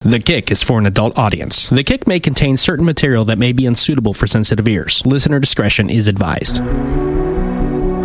The Kick is for an adult audience. The Kick may contain certain material that may be unsuitable for sensitive ears. Listener discretion is advised.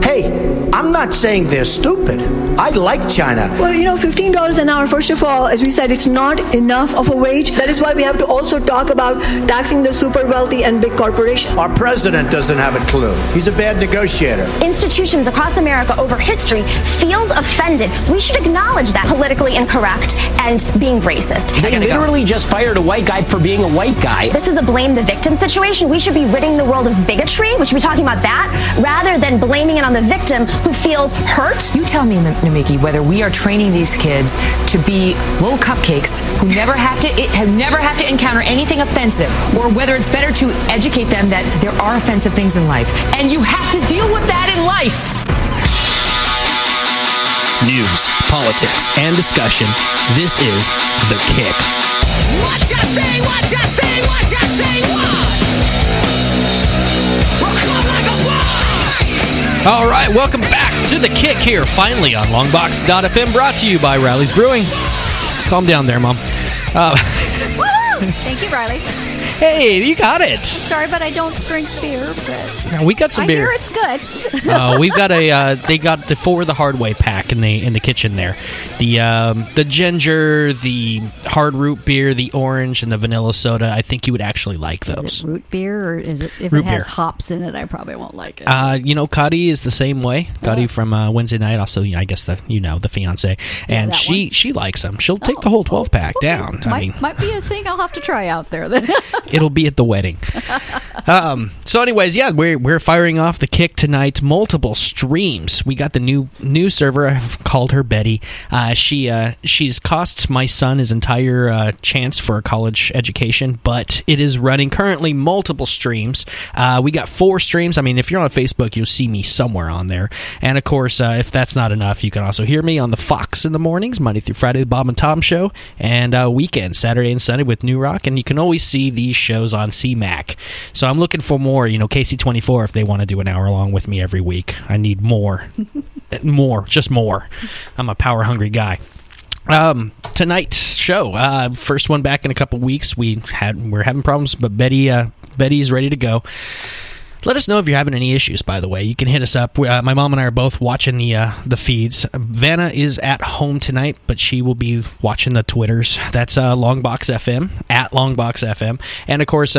Hey, I'm not saying they're stupid. I like China. Well, $15 an hour, first of all, as we said, it's not enough of a wage. That is why we have to also talk about taxing the super wealthy and big corporations. Our president doesn't have a clue. He's a bad negotiator. Institutions across America over history feels offended. We should acknowledge that politically incorrect and being racist. They literally just fired a white guy for being a white guy. This is a blame the victim situation. We should be ridding the world of bigotry. We should be talking about that rather than blaming it on the victim who feels hurt. You tell me, Namiki, whether we are training these kids to be little cupcakes who never have to encounter anything offensive, or whether it's better to educate them that there are offensive things in life, and you have to deal with that in life. News, politics, and discussion. This is The Kick. What you say, what you say, what you say, what? We'll come like a boy. All right, welcome back to The Kick here, finally on Longbox.FM, brought to you by Riley's Brewing. Calm down there, Mom. Woo-hoo! Thank you, Riley. Hey, you got it. Sorry, but I don't drink beer, but we got some beer. I hear it's good. We've got they got the For the Hard Way pack in the kitchen there. The ginger, the hard root beer, the orange, and the vanilla soda. I think you would actually like those. Is it root beer, or is it if root it has beer. hops in it? I probably won't like it. Cuddy is the same way. Cuddy from Wednesday night. Also, I guess the fiance, and she likes them. She'll take the whole 12 pack down. Might be a thing I'll have to try out there then. It'll be at the wedding. So anyways, yeah, we're firing off The Kick tonight. Multiple streams. We got the new server. I've called her Betty. She's cost my son his entire chance for a college education, but it is running currently multiple streams. We got 4 streams. I mean, if you're on Facebook, you'll see me somewhere on there. And of course, if that's not enough, you can also hear me on the Fox in the mornings, Monday through Friday, the Bob and Tom Show, and weekends, Saturday and Sunday with New Rock. And you can always see these shows on CMAC. So I'm looking for more, KC24, if they want to do an hour long with me every week. I need more. Just more. I'm a power-hungry guy. Tonight's show, first one back in a couple weeks. We're having problems, but Betty's ready to go. Let us know if you're having any issues, by the way. You can hit us up. My mom and I are both watching the feeds. Vanna is at home tonight, but she will be watching the Twitters. That's Longbox.FM, at Longbox.FM. And, of course,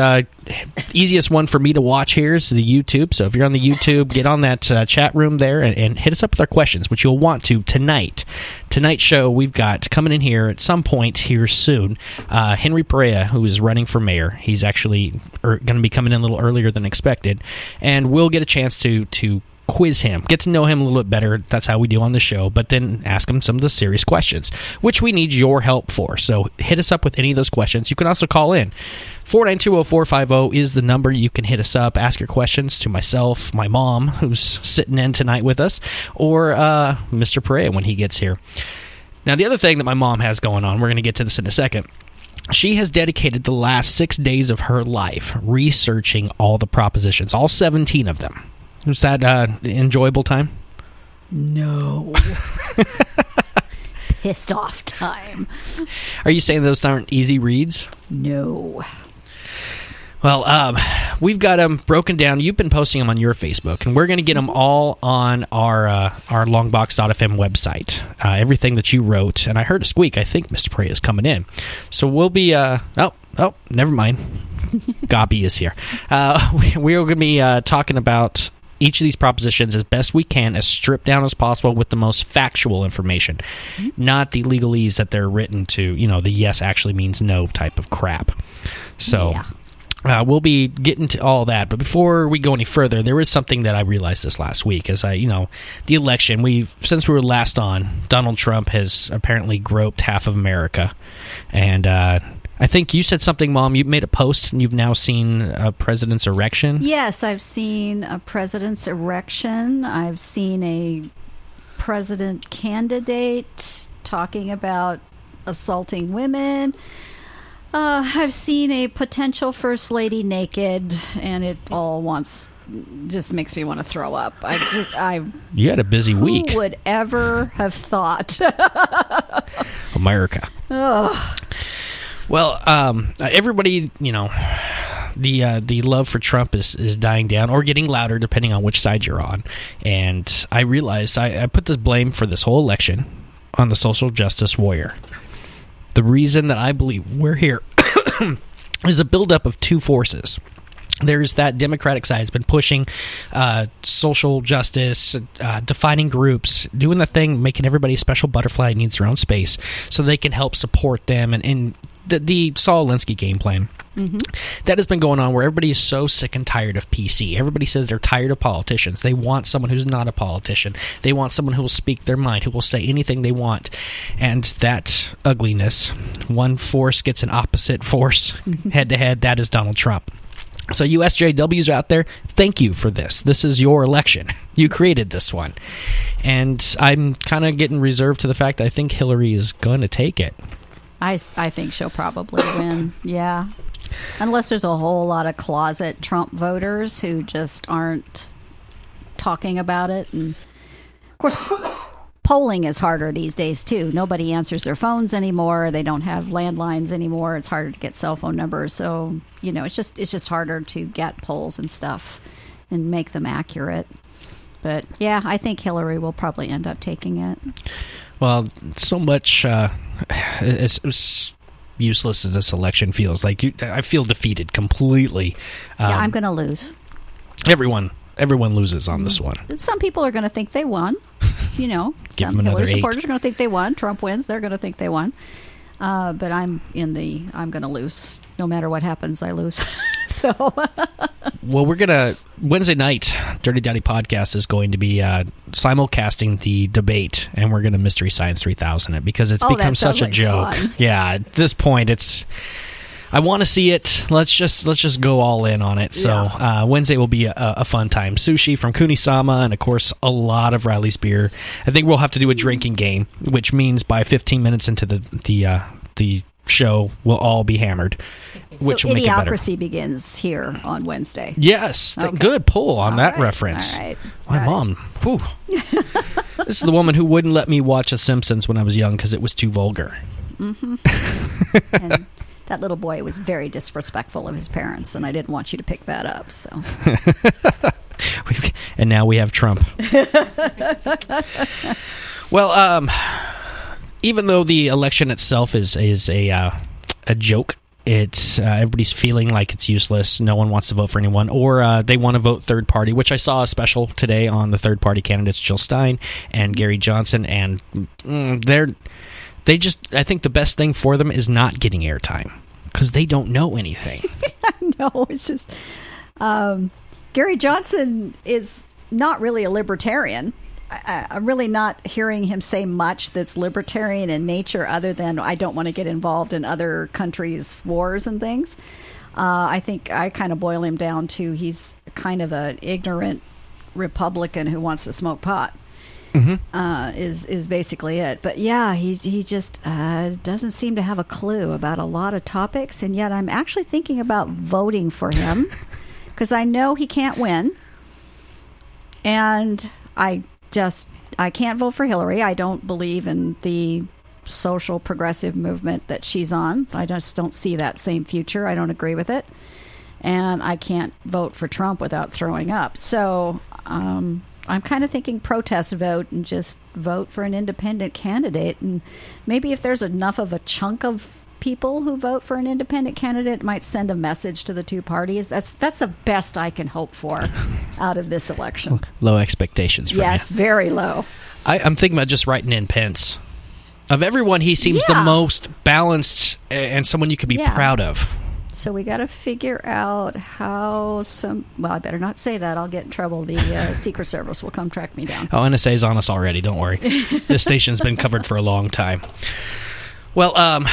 easiest one for me to watch here is the YouTube. So if you're on the YouTube, get on that chat room there and hit us up with our questions, which you'll want to tonight. Tonight's show, we've got coming in here at some point here soon, Henry Perea, who is running for mayor. He's actually going to be coming in a little earlier than expected. And we'll get a chance to quiz him, get to know him a little bit better. That's how we do on the show, but then ask him some of the serious questions, which we need your help for. So hit us up with any of those questions. You can also call in. 492-0450 is the number. You can hit us up, ask your questions to myself, my mom, who's sitting in tonight with us, or Mr. Perea when he gets here. Now, the other thing that my mom has going on, we're going to get to this in a second, she has dedicated the last 6 days of her life researching all the propositions, all 17 of them. Was that enjoyable time? No. Pissed off time. Are you saying those aren't easy reads? No. Well, we've got them broken down. You've been posting them on your Facebook, and we're going to get them all on our Longbox.FM website. Everything that you wrote, and I heard a squeak. I think Mr. Perea is coming in. So we'll be... never mind. Gabi is here. We're going to be talking about each of these propositions as best we can, as stripped down as possible with the most factual information, not the legalese that they're written to, the yes actually means no type of crap. So... yeah. We'll be getting to all that, but before we go any further, there is something that I realized this last week. As the election, since we were last on, Donald Trump has apparently groped half of America, and I think you said something, Mom. You made a post, and you've now seen a president's erection. Yes, I've seen a president's erection. I've seen a president candidate talking about assaulting women. I've seen a potential first lady naked, and it all just makes me want to throw up. You had a busy week. Who would ever have thought? America. Ugh. Well, everybody, the love for Trump is dying down or getting louder depending on which side you're on. And I realized I put this blame for this whole election on the social justice warrior. The reason that I believe we're here is a buildup of two forces. There's that Democratic side has been pushing social justice, defining groups, doing the thing, making everybody a special butterfly needs their own space so they can help support them. And the Saul Alinsky game plan. Mm-hmm. That has been going on where everybody's so sick and tired of PC. Everybody says they're tired of politicians. They want someone who's not a politician. They want someone who will speak their mind, who will say anything they want. And that ugliness, one force gets an opposite force head-to-head. That is Donald Trump. So you SJWs out there, thank you for this. This is your election. You created this one. And I'm kind of getting reserved to the fact that I think Hillary is going to take it. I think she'll probably win, yeah. Unless there's a whole lot of closet Trump voters who just aren't talking about it. And, of course, polling is harder these days, too. Nobody answers their phones anymore. They don't have landlines anymore. It's harder to get cell phone numbers. So, it's just harder to get polls and stuff and make them accurate. But, yeah, I think Hillary will probably end up taking it. Well, so much as useless as this election feels, I feel defeated completely. Yeah, I'm going to lose. Everyone loses on this one. Some people are going to think they won. Give Some them Hillary 8. supporters are going to think they won. Trump wins. They're going to think they won. But I'm going to lose. No matter what happens, I lose. So, well, we're gonna Wednesday night. Dirty Daddy Podcast is going to be simulcasting the debate, and we're gonna Mystery Science 3000 it because it's become such a joke. Fun. Yeah, at this point, I want to see it. Let's just go all in on it. So Wednesday will be a fun time. Sushi from Kunisama, and of course a lot of Riley's beer. I think we'll have to do a drinking game, which means by 15 minutes into the show, we'll all be hammered. Which so will make it better. Idiocracy begins here on Wednesday. Yes, okay. Good pull on all that right. reference. All right. My mom. Whew. This is the woman who wouldn't let me watch The Simpsons when I was young because it was too vulgar. Mm-hmm. And that little boy was very disrespectful of his parents, and I didn't want you to pick that up. So. And now we have Trump. Well, even though the election itself is a joke, it's everybody's feeling like it's useless. No one wants to vote for anyone, or they want to vote third party, which I saw a special today on the third party candidates, Jill Stein and Gary Johnson, and I think the best thing for them is not getting airtime because they don't know anything. No, it's just Gary Johnson is not really a libertarian. I'm really not hearing him say much that's libertarian in nature other than I don't want to get involved in other countries' wars and things. I think I kind of boil him down to he's kind of an ignorant Republican who wants to smoke pot. Mm-hmm. Is basically it. But yeah, he just doesn't seem to have a clue about a lot of topics, and yet I'm actually thinking about voting for him because I know he can't win, and I can't vote for Hillary. I don't believe in the social progressive movement that she's on. I just don't see that same future. I don't agree with it. And I can't vote for Trump without throwing up. So I'm kind of thinking protest vote and just vote for an independent candidate. And maybe if there's enough of a chunk of people who vote for an independent candidate, it might send a message to the two parties. That's the best I can hope for out of this election. Low expectations for Yes, you. very low. I'm thinking about just writing in Pence. Of everyone, he seems the most balanced and someone you could be proud of. So we got to figure out how well, I better not say that. I'll get in trouble. The Secret Service will come track me down. Oh, NSA's on us already. Don't worry. This station's been covered for a long time. Well,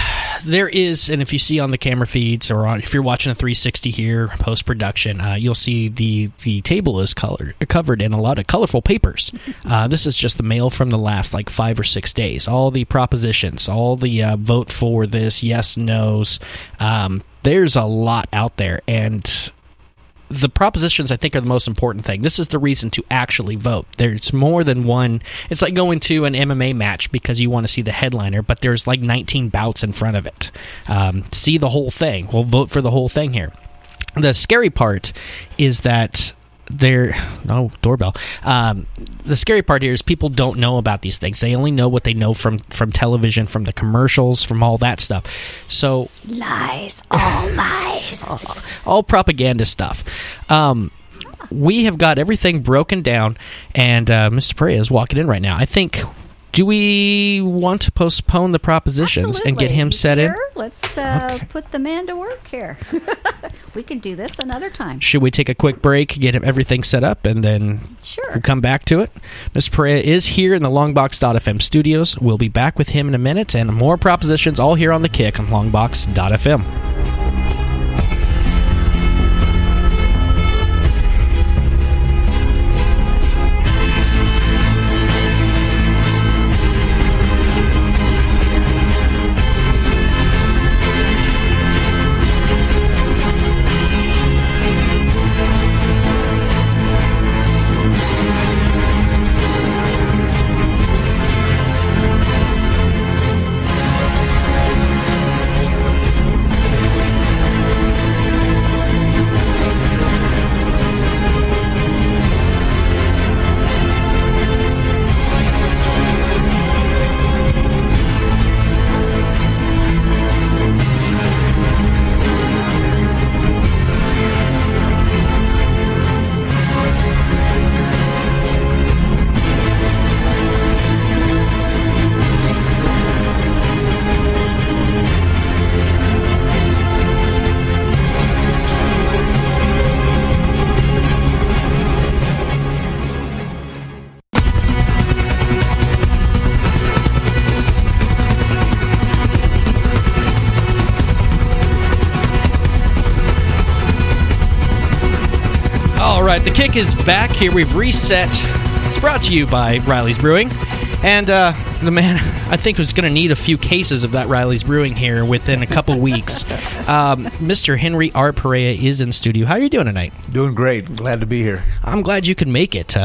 there is, and if you see on the camera feeds or if you're watching a 360 here, post-production, you'll see the table is covered in a lot of colorful papers. This is just the mail from the last 5 or 6 days. All the propositions, all the vote for this, yes, no's. There's a lot out there, and the propositions, I think, are the most important thing. This is the reason to actually vote. There's more than one. It's like going to an MMA match because you want to see the headliner, but there's like 19 bouts in front of it. See the whole thing. We'll vote for the whole thing here. The scary part is that doorbell. The scary part here is people don't know about these things. They only know what they know from television, from the commercials, from all that stuff. So Lies. All lies. all propaganda stuff. We have got everything broken down, and Mr. Perea is walking in right now. I think, do we want to postpone the propositions and get him set in? Let's put the man to work here. We can do this another time. Should we take a quick break, get everything set up, and then we'll come back to it? Mr. Perea is here in the Longbox.FM studios. We'll be back with him in a minute, and more propositions all here on The Kick on Longbox.FM. The Kick is back here. We've reset. It's brought to you by Riley's Brewing. And the man, I think, was going to need a few cases of that Riley's Brewing here within a couple weeks. Mr. Henry R. Perea is in studio. How are you doing tonight? Doing great. Glad to be here. I'm glad you could make it.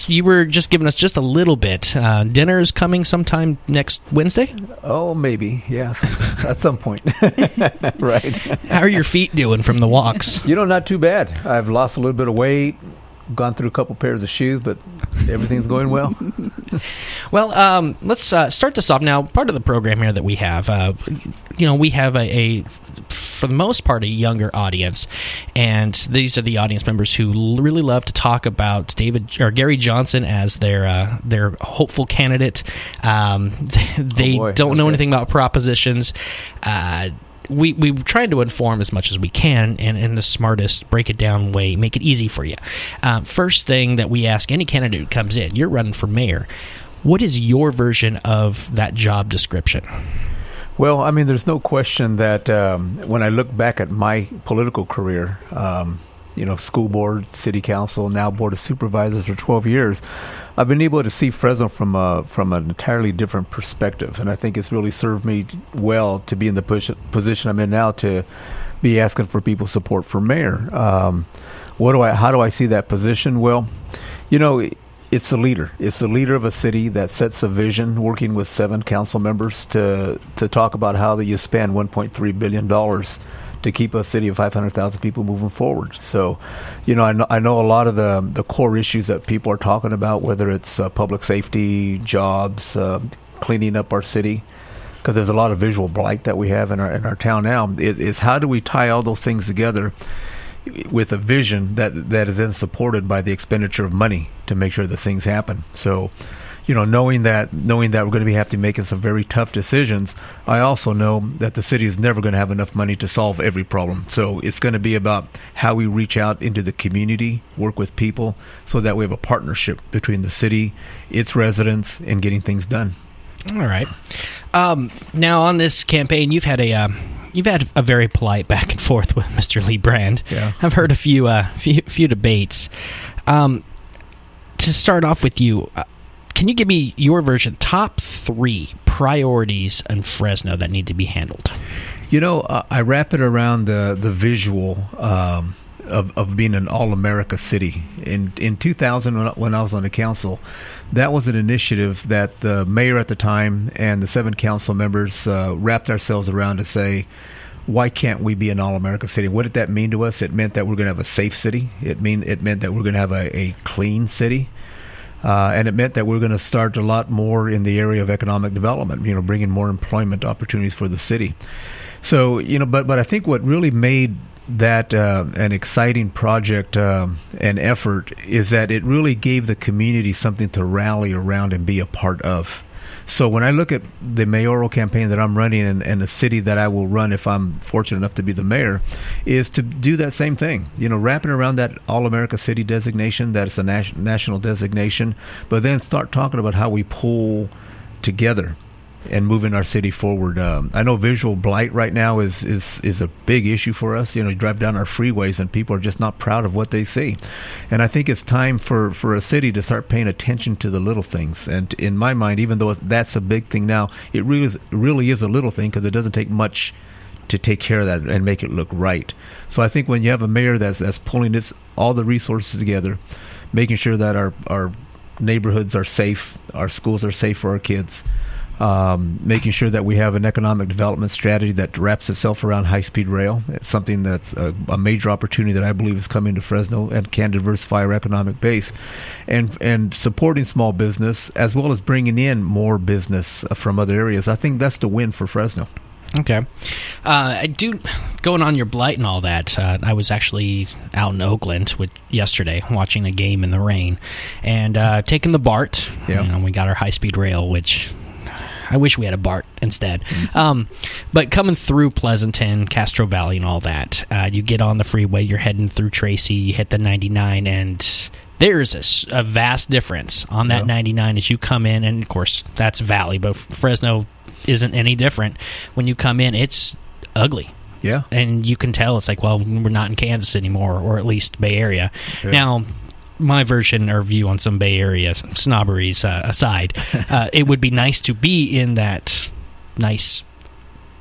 You were just giving us just a little bit. Dinner is coming sometime next Wednesday? Oh, maybe. Yeah, at some point. Right. How are your feet doing from the walks? Not too bad. I've lost a little bit of weight, gone through a couple pairs of shoes, but everything's going well. Well, let's start this off now. Part of the program here that we have, we have a for the most part, a younger audience, and these are the audience members who really love to talk about Gary Johnson as their hopeful candidate. They don't know anything about propositions. We try to inform as much as we can, and in the smartest, break it down way, make it easy for you. First thing that we ask any candidate who comes in, you're running for mayor. What is your version of that job description? Well, I mean, there's no question that when I look back at my political career, school board, city council, now board of supervisors for 12 years, I've been able to see Fresno from an entirely different perspective, and I think it's really served me well to be in the position I'm in now, to be asking for people's support for mayor. How do I see that position? Well, it's the leader. It's the leader of a city that sets a vision, working with 7 council members to talk about how you spend $1.3 billion to keep a city of 500,000 people moving forward. So, I know a lot of the core issues that people are talking about, whether it's public safety, jobs, cleaning up our city, because there's a lot of visual blight that we have in our town now. Is how do we tie all those things together with a vision that is then supported by the expenditure of money to make sure that things happen. So, knowing that we're going to be have to be making some very tough decisions, I also know that the city is never going to have enough money to solve every problem. So it's going to be about how we reach out into the community, work with people, so that we have a partnership between the city, its residents, and getting things done. All right. Now on this campaign, you've had a very polite back and forth with Mr. Lee Brand. Yeah. I've heard a few debates. To start off with you, can you give me your version, top 3 priorities in Fresno that need to be handled? I wrap it around the visual of being an all-America city. In 2000, when I was on the council, that was an initiative that the mayor at the time and the 7 council members wrapped ourselves around to say, why can't we be an all-America city? What did that mean to us? It meant that we're going to have a safe city. It meant that we're going to have a clean city. And it meant that we're going to start a lot more in the area of economic development, bringing more employment opportunities for the city. So, but I think what really made that an exciting project and effort is that it really gave the community something to rally around and be a part of. So when I look at the mayoral campaign that I'm running and the city that I will run if I'm fortunate enough to be the mayor, is to do that same thing, wrapping around that All-America City designation, that it's a national designation, but then start talking about how we pull together and moving our city forward. I know visual blight right now is a big issue for us. You drive down our freeways and people are just not proud of what they see. And I think it's time for a city to start paying attention to the little things. And in my mind, even though that's a big thing now, it really is a little thing because it doesn't take much to take care of that and make it look right. So I think when you have a mayor that's pulling all the resources together, making sure that our neighborhoods are safe, our schools are safe for our kids, making sure that we have an economic development strategy that wraps itself around high-speed rail. It's something that's a major opportunity that I believe is coming to Fresno and can diversify our economic base, and supporting small business as well as bringing in more business from other areas. I think that's the win for Fresno. Okay. I do, going on your blight and all that, I was actually out in Oakland yesterday watching a game in the rain and taking the BART. Yeah. We got our high-speed rail, which I wish we had a BART instead. But coming through Pleasanton, Castro Valley, and all that, you get on the freeway, you're heading through Tracy, you hit the 99, and there's a vast difference on that 99 as you come in, and of course, that's Valley, but Fresno isn't any different. When you come in, it's ugly. Yeah. And you can tell it's like, well, we're not in Kansas anymore, or at least Bay Area. Yeah. Now, my version or view on some Bay Area snobberies aside, it would be nice to be in that nice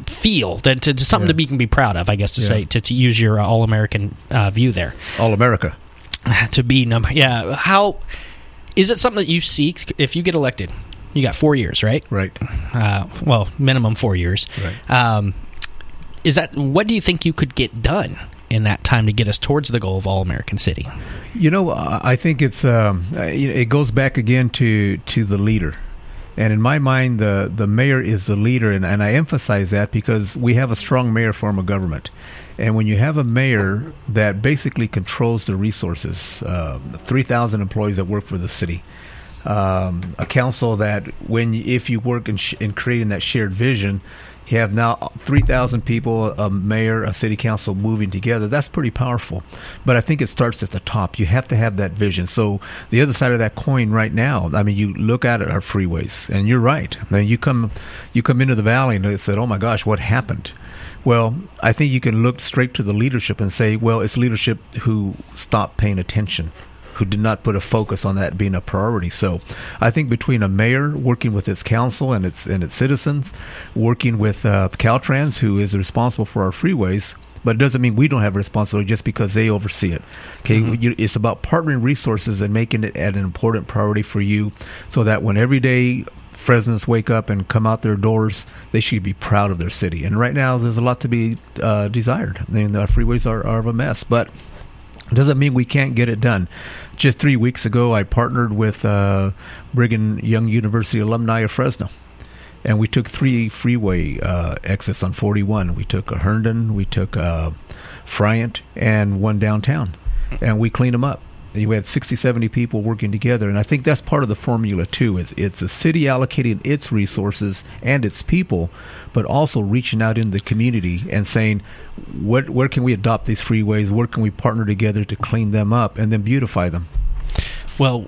feel, to something to be proud of, I guess, to say, to use your All-American view there. All-America. To be how is it something that you seek if you get elected? You got 4 years, right? Right. Well, minimum 4 years. Right. What do you think you could get done in that time to get us towards the goal of All-American City? I think it's it goes back again to the leader. And in my mind, the mayor is the leader, and I emphasize that because we have a strong mayor form of government. And when you have a mayor that basically controls the resources, 3,000 employees that work for the city, a council that if you work in creating that shared vision, you have now 3,000 people, a mayor, a city council moving together. That's pretty powerful. But I think it starts at the top. You have to have that vision. So the other side of that coin right now, I mean, you look at our freeways, and you're right. I mean, you come into the valley and they said, oh my gosh, what happened? Well, I think you can look straight to the leadership and say, well, it's leadership who stopped paying attention, who did not put a focus on that being a priority. So I think between a mayor working with its council and its citizens, working with Caltrans, who is responsible for our freeways, but it doesn't mean we don't have responsibility just because they oversee it. Okay, it's about partnering resources and making it an important priority for you, so that when every day Fresnans wake up and come out their doors, they should be proud of their city. And right now, there's a lot to be desired. I mean, our freeways are a mess, but it doesn't mean we can't get it done. Just 3 weeks ago, I partnered with Brigham Young University alumni of Fresno, and we took 3 freeway exits on 41. We took Herndon, we took Friant, and 1 downtown, and we cleaned them up. We had 60, 70 people working together, and I think that's part of the formula too. It's a city allocating its resources and its people, but also reaching out into the community and saying, where can we adopt these freeways? Where can we partner together to clean them up and then beautify them? Well,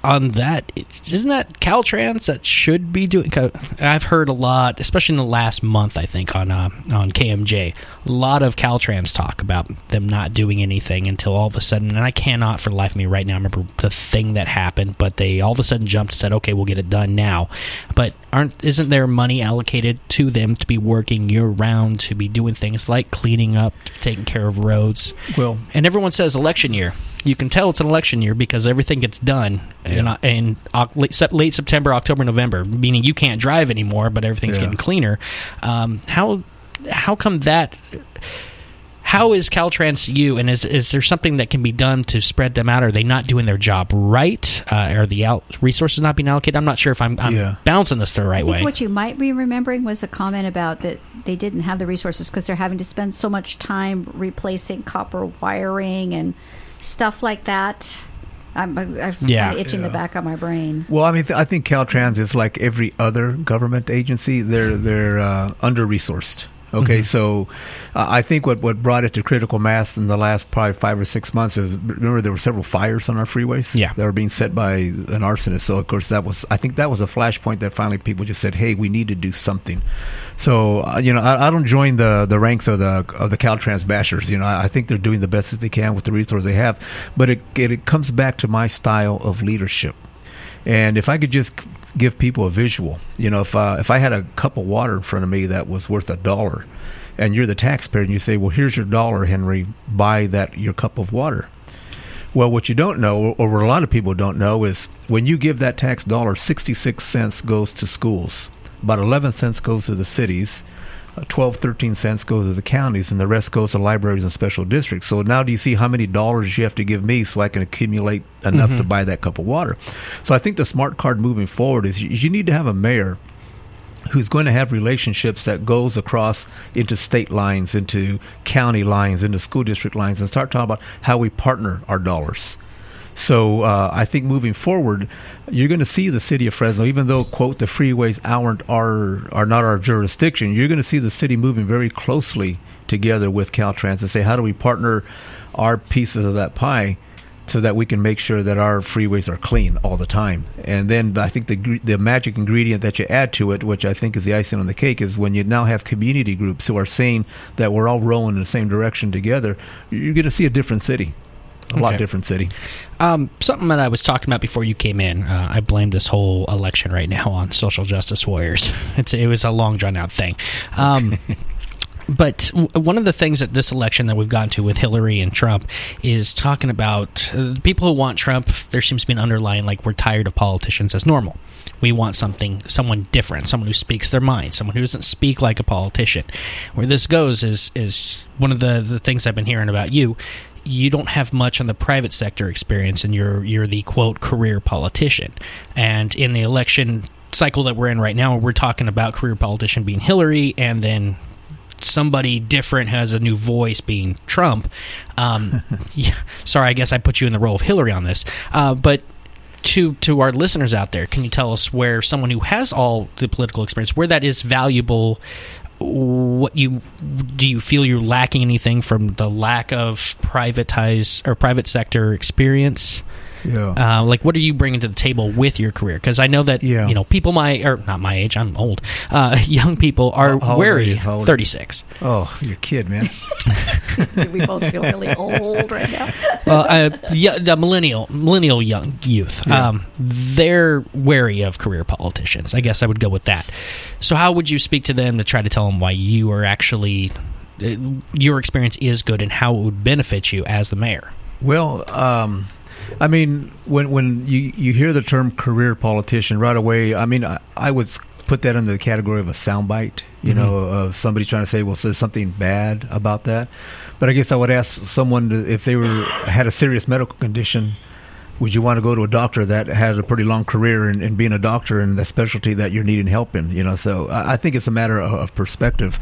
on that, isn't that Caltrans that should be doing? I've heard a lot, especially in the last month, I think, on KMJ, a lot of Caltrans talk about them not doing anything until all of a sudden, and I cannot for the life of me right now remember the thing that happened, but they all of a sudden jumped and said, okay, we'll get it done now. But isn't there money allocated to them to be working year-round, to be doing things like cleaning up, taking care of roads? Well, and everyone says election year. You can tell it's an election year because everything gets done in late September, October, November, meaning you can't drive anymore, but everything's getting cleaner. How come that? How is Caltrans to you, and is there something that can be done to spread them out? Are they not doing their job right? Are the resources not being allocated? I'm not sure if I'm bouncing this the right way. I think what you might be remembering was a comment about that they didn't have the resources because they're having to spend so much time replacing copper wiring and stuff like that. I was kind of itching the back of my brain. Well, I mean, I think Caltrans is like every other government agency. They're under-resourced. Okay, so I think what brought it to critical mass in the last probably 5 or 6 months is, remember there were several fires on our freeways that were being set by an arsonist. So of course I think that was a flashpoint that finally people just said, hey, we need to do something. So I don't join the ranks of the Caltrans bashers. I think they're doing the best that they can with the resources they have, but it comes back to my style of leadership. And if I could just give people a visual, if I had a cup of water in front of me that was worth $1, and you're the taxpayer, and you say, well, here's your $1, Henry, buy your cup of water. Well, what you don't know, or what a lot of people don't know, is when you give that tax $1, 66 cents goes to schools, about 11 cents goes to the cities, 12, 13 cents goes to the counties, and the rest goes to libraries and special districts. So now do you see how many dollars you have to give me so I can accumulate enough to buy that cup of water? So I think the smart card moving forward is you need to have a mayor who's going to have relationships that goes across into state lines, into county lines, into school district lines, and start talking about how we partner our dollars. So I think moving forward, you're going to see the city of Fresno, even though, quote, the freeways are not our jurisdiction, you're going to see the city moving very closely together with Caltrans and say, how do we partner our pieces of that pie so that we can make sure that our freeways are clean all the time? And then I think the magic ingredient that you add to it, which I think is the icing on the cake, is when you now have community groups who are saying that we're all rowing in the same direction together, you're going to see a different city. A lot different city. Something that I was talking about before you came in, I blame this whole election right now on social justice warriors. It was a long, drawn-out thing. But one of the things at this election that we've gotten to with Hillary and Trump is talking about people who want Trump. There seems to be an underlying, like, we're tired of politicians as normal. We want someone different, someone who speaks their mind, someone who doesn't speak like a politician. Where this goes is one of the things I've been hearing about you. You don't have much on the private sector experience, and you're the, quote, career politician. And in the election cycle that we're in right now, we're talking about career politician being Hillary, and then somebody different has a new voice being Trump. Sorry, I guess I put you in the role of Hillary on this. But to our listeners out there, can you tell us where someone who has all the political experience, where that is valuable? Do you feel you're lacking anything from the lack of private sector experience? Yeah. Like, what are you bringing to the table with your career? Because I know that people not my age, I'm old. Young people are wary. 36. Oh, you're a kid, man. We both feel really old right now. Well, the millennial young youth, they're wary of career politicians. I guess I would go with that. So how would you speak to them to try to tell them why you are actually your experience is good and how it would benefit you as the mayor? Well, I mean, when you hear the term career politician right away, I mean, I would put that under the category of a soundbite, of somebody trying to say, well, so there's something bad about that. But I guess I would ask someone if they had a serious medical condition, would you want to go to a doctor that had a pretty long career in being a doctor in the specialty that you're needing help in? So I think it's a matter of perspective.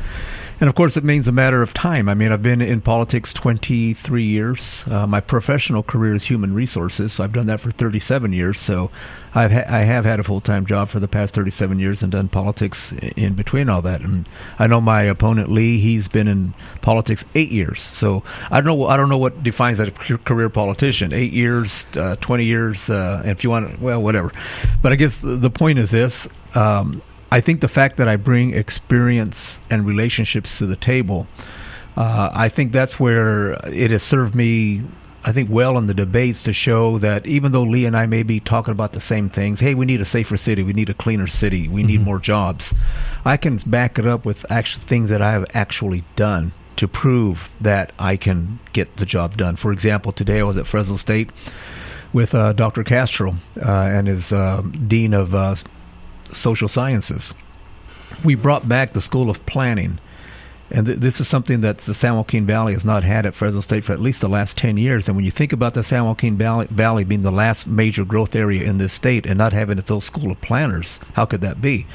And of course, it means a matter of time. I mean, I've been in politics 23 years. My professional career is human resources, so I've done that for 37 years. So I have had a full-time job for the past 37 years and done politics in between all that. And I know my opponent Lee; he's been in politics 8 years. So I don't know what defines a career politician. 8 years, 20 years, and if you want, well, whatever. But I guess the point is this. I think the fact that I bring experience and relationships to the table, I think that's where it has served me, I think, well in the debates to show that even though Lee and I may be talking about the same things, hey, we need a safer city, we need a cleaner city, we need more jobs, I can back it up with actual things that I have actually done to prove that I can get the job done. For example, today I was at Fresno State with Dr. Castro and his Dean of Social Sciences. We brought back the School of Planning, and this is something that the San Joaquin Valley has not had at Fresno State for at least the last 10 years. And when you think about the San Joaquin Valley being the last major growth area in this state and not having its own school of planners, how could that be?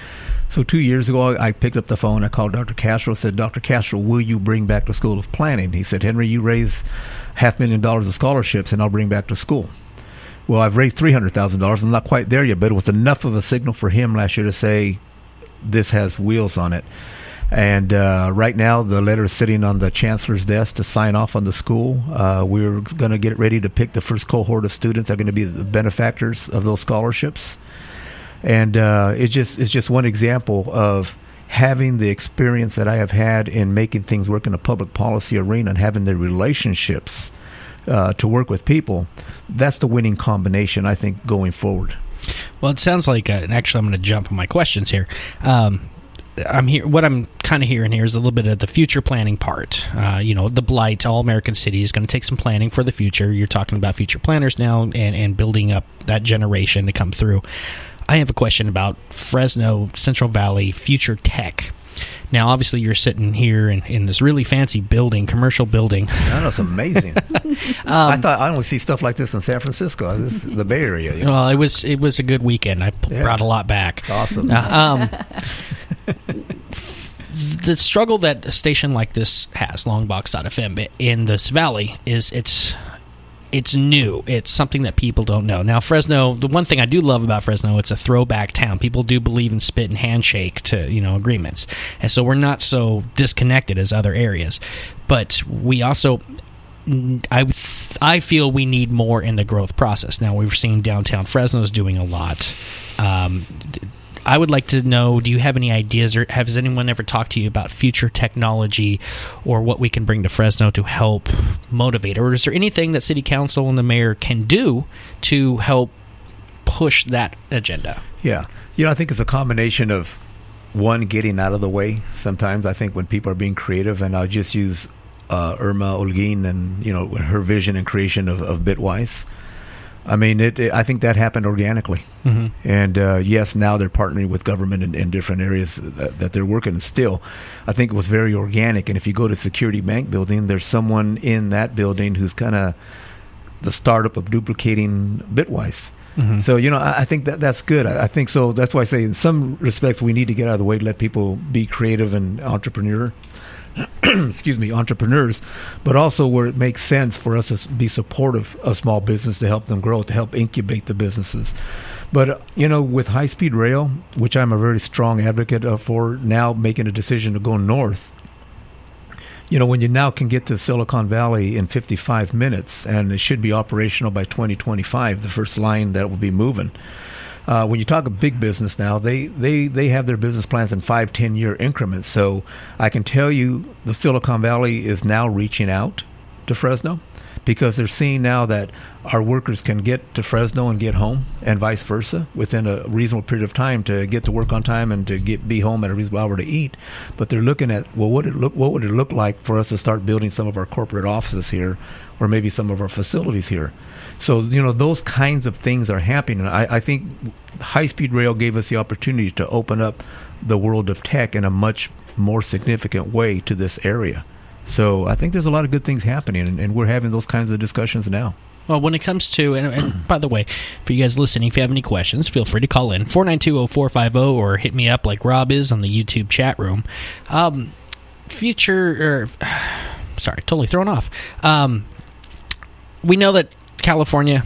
So 2 years ago, I picked up the phone, I called Dr. Castro, said, Dr. Castro, will you bring back the School of Planning? He said, Henry, you raise $500,000 of scholarships and I'll bring back the school. Well, I've raised $300,000. I'm not quite there yet, but it was enough of a signal for him last year to say this has wheels on it. And right now, the letter is sitting on the chancellor's desk to sign off on the school. We're going to get ready to pick the first cohort of students that are going to be the benefactors of those scholarships. And it's just one example of having the experience that I have had in making things work in a public policy arena and having the relationships to work with people. That's the winning combination, I think, going forward. Well, it sounds like, and actually I'm going to jump on my questions here. I'm here. What I'm kind of hearing here is a little bit of the future planning part. The Blight, All American City, is going to take some planning for the future. You're talking about future planners now and building up that generation to come through. I have a question about Fresno, Central Valley, future tech. Now, obviously, you're sitting here in this really fancy building, commercial building. That's amazing. I thought I only see stuff like this in San Francisco, the Bay Area. You know? Well, it was a good weekend. I brought a lot back. Awesome. The struggle that a station like this has, Longbox.FM, in this valley is it's new. It's something that people don't know. Now, Fresno, the one thing I do love about Fresno, it's a throwback town. People do believe in spit and handshake to, agreements. And so we're not so disconnected as other areas. But we also, I feel we need more in the growth process. Now, we've seen downtown Fresno's doing a lot. I would like to know, do you have any ideas, or has anyone ever talked to you about future technology or what we can bring to Fresno to help motivate? Or is there anything that City Council and the mayor can do to help push that agenda? Yeah. I think it's a combination of, one, getting out of the way. Sometimes I think when people are being creative, and I'll just use Irma Olguin and, her vision and creation of Bitwise. I mean, I think that happened organically. Mm-hmm. And yes, now they're partnering with government in different areas that they're working in. Still, I think it was very organic. And if you go to Security Bank building, there's someone in that building who's kind of the startup of duplicating Bitwise. Mm-hmm. So, I think that's good. I think so. That's why I say in some respects we need to get out of the way, let people be creative and entrepreneurs, but also where it makes sense for us to be supportive of small business, to help them grow, to help incubate the businesses. But, with high-speed rail, which I'm a very strong advocate for, now making a decision to go north, when you now can get to Silicon Valley in 55 minutes, and it should be operational by 2025, the first line that will be moving. When you talk of big business now, they have their business plans in 5-10 year increments. So I can tell you the Silicon Valley is now reaching out to Fresno because they're seeing now that our workers can get to Fresno and get home, and vice versa, within a reasonable period of time to get to work on time and to be home at a reasonable hour to eat. But they're looking at, what would it look like for us to start building some of our corporate offices here, or maybe some of our facilities here. So, those kinds of things are happening. And I think high-speed rail gave us the opportunity to open up the world of tech in a much more significant way to this area. So I think there's a lot of good things happening, and we're having those kinds of discussions now. Well, when it comes to, and by the way, for you guys listening, if you have any questions, feel free to call in 492-0450 or hit me up like Rob is on the YouTube chat room. totally thrown off. We know that California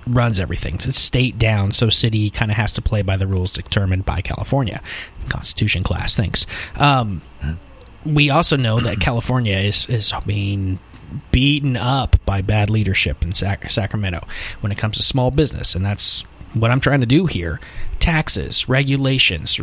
runs everything. It's state down, so city kind of has to play by the rules determined by California. Constitution class, thanks. We also know that California is being beaten up by bad leadership in Sacramento when it comes to small business, and that's what I'm trying to do here. Taxes, regulations,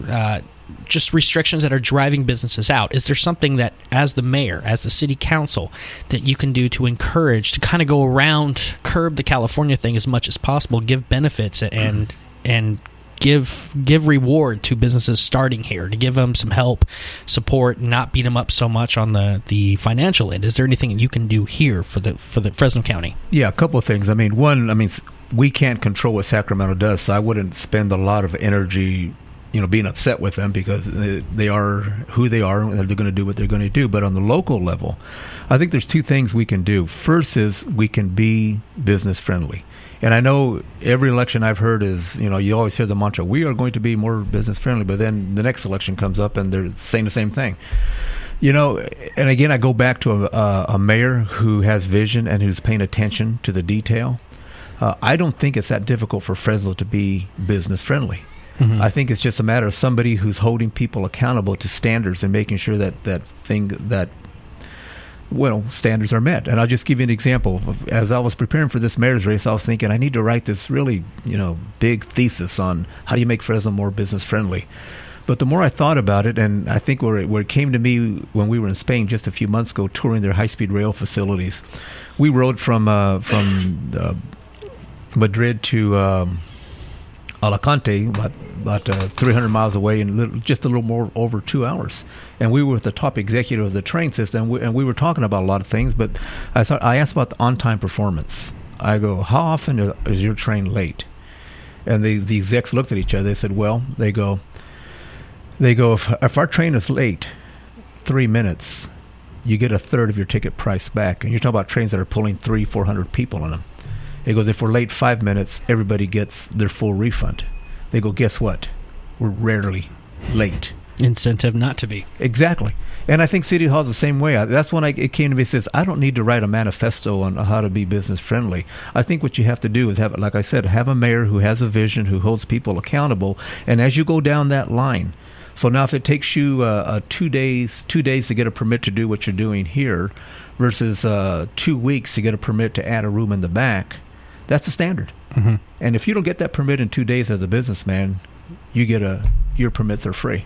just restrictions that are driving businesses out. Is there something that, as the mayor, as the city council, that you can do to encourage, to kind of go around, curb the California thing as much as possible, give benefits and give reward to businesses starting here, to give them some help, support, not beat them up so much on the financial end? Is there anything that you can do here for the Fresno County? Yeah, a couple of things. One, we can't control what Sacramento does, so I wouldn't spend a lot of energy being upset with them, because they are who they are, and they're going to do what they're going to do. But on the local level, I think there's two things we can do. First is we can be business friendly. And I know every election I've heard is, you always hear the mantra, we are going to be more business friendly, but then the next election comes up and they're saying the same thing. And again, I go back to a mayor who has vision and who's paying attention to the detail. I don't think it's that difficult for Fresno to be business friendly. Mm-hmm. I think it's just a matter of somebody who's holding people accountable to standards and making sure that standards are met. And I'll just give you an example. As I was preparing for this mayor's race, I was thinking I need to write this really, big thesis on how do you make Fresno more business friendly. But the more I thought about it, and I think where it came to me when we were in Spain just a few months ago, touring their high-speed rail facilities, we rode from Madrid to Alicante, about 300 miles away, in just a little more over 2 hours. And we were with the top executive of the train system, and we were talking about a lot of things. But I asked about the on-time performance. I go, how often is your train late? And the execs looked at each other. They said, well, they go, if our train is late 3 minutes, you get a third of your ticket price back. And you're talking about trains that are pulling 300-400 people in them. It goes, if we're late 5 minutes, everybody gets their full refund. They go, guess what? We're rarely late. Incentive not to be. Exactly. And I think City Hall is the same way. That's when it came to me, says, I don't need to write a manifesto on how to be business friendly. I think what you have to do is have, like I said, have a mayor who has a vision, who holds people accountable. And as you go down that line, so now if it takes you 2 days to get a permit to do what you're doing here versus 2 weeks to get a permit to add a room in the back, that's the standard. Mm-hmm. And if you don't get that permit in 2 days as a businessman, your permits are free.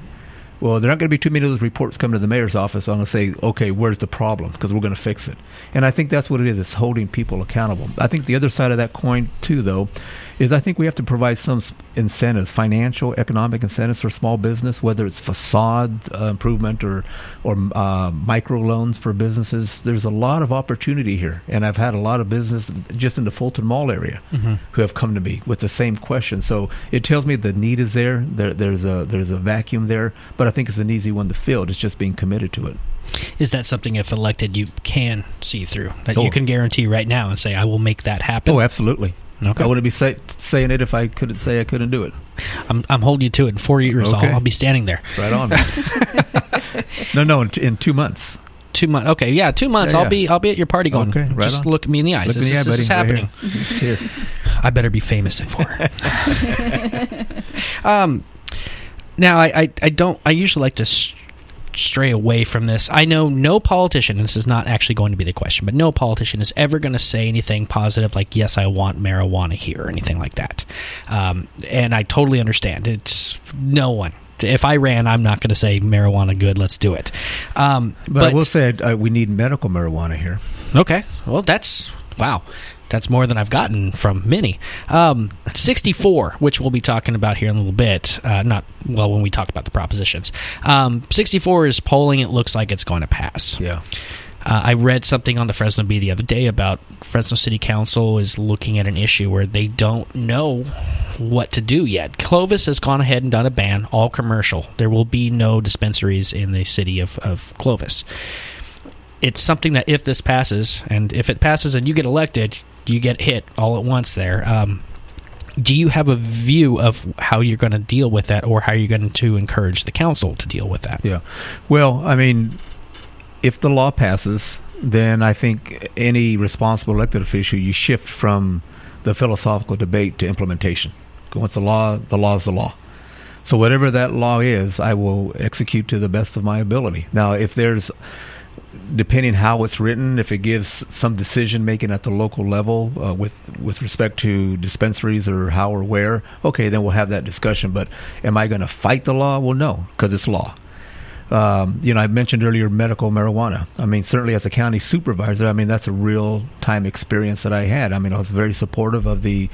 Well, there aren't going to be too many of those reports coming to the mayor's office. So I'm going to say, okay, where's the problem? Because we're going to fix it. And I think that's what it is. It's holding people accountable. I think the other side of that coin, too, though, is I think we have to provide some incentives, financial, economic incentives for small business, whether it's facade improvement or micro loans for businesses. There's a lot of opportunity here. And I've had a lot of business just in the Fulton Mall area who have come to me with the same question. So it tells me the need is there. There's a vacuum there. But I think it's an easy one to fill. It's just being committed to it. Is that something, if elected, you can see through? That you can guarantee right now and say, I will make that happen? Oh, absolutely. Okay. I wouldn't be saying it if I couldn't say I couldn't do it. I'm holding you to it. In 4 years, okay. I'll be standing there. Right on. No, in 2 months. 2 months. Okay, yeah, 2 months. Yeah. I'll be at your party going. Okay, right just on. look me in the eyes. This is happening. Right here. I better be famous in 4. Now, I usually like to stray away from this. I know no politician, and this is not actually going to be the question, but no politician is ever going to say anything positive like, yes, I want marijuana here, or anything like that. And I totally understand. It's no one. If I ran, I'm not going to say marijuana good, let's do it. But I will say we need medical marijuana here. Okay. Well, wow. That's more than I've gotten from many. 64, which we'll be talking about here in a little bit. When we talk about the propositions. 64 is polling. It looks like it's going to pass. Yeah. I read something on the Fresno Bee the other day about Fresno City Council is looking at an issue where they don't know what to do yet. Clovis has gone ahead and done a ban, all commercial. There will be no dispensaries in the city of Clovis. It's something that if this passes, and if it passes and you get elected, you get hit all at once there. Do you have a view of how you're going to deal with that, or how you're going to encourage the council to deal with that? Yeah. Well, I mean, if the law passes, then I think any responsible elected official, you shift from the philosophical debate to implementation. Once the law is the law. So whatever that law is, I will execute to the best of my ability. Now, if there's, depending how it's written, if it gives some decision making at the local level with respect to dispensaries or how or where, okay, then we'll have that discussion. But am I going to fight the law? Well, no, because it's law. I mentioned earlier medical marijuana. I mean, certainly as a county supervisor, I mean, that's a real-time experience that I had. I mean, I was very supportive of the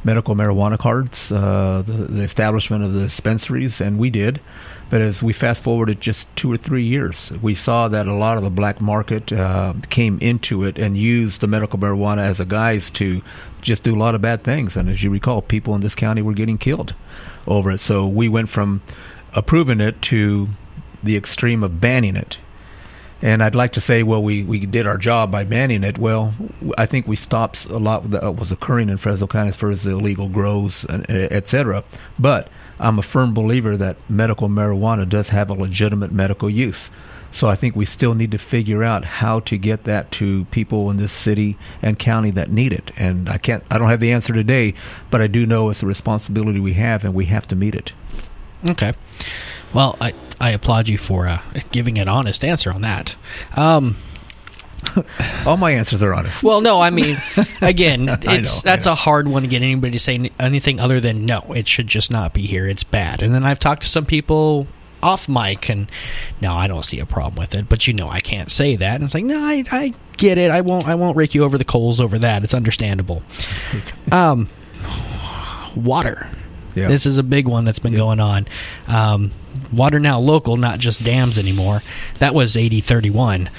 medical marijuana cards, the establishment of the dispensaries, and we did. But as we fast-forwarded just 2 or 3 years, we saw that a lot of the black market came into it and used the medical marijuana as a guise to just do a lot of bad things. And as you recall, people in this county were getting killed over it. So we went from approving it to the extreme of banning it. And I'd like to say, well, we did our job by banning it. Well, I think we stopped a lot that was occurring in Fresno County as far as the illegal grows, et cetera. But I'm a firm believer that medical marijuana does have a legitimate medical use. So I think we still need to figure out how to get that to people in this city and county that need it. And I don't have the answer today, but I do know it's a responsibility we have, and we have to meet it. Okay. Well, I applaud you for giving an honest answer on that. All my answers are honest. Well, no, I mean, again, that's a hard one to get anybody to say anything other than, no, it should just not be here. It's bad. And then I've talked to some people off mic, and no, I don't see a problem with it. But I can't say that. And it's like, no, I get it. I won't rake you over the coals over that. It's understandable. Water. Yeah. This is a big one that's been going on. Water now local, not just dams anymore. That was 80-31.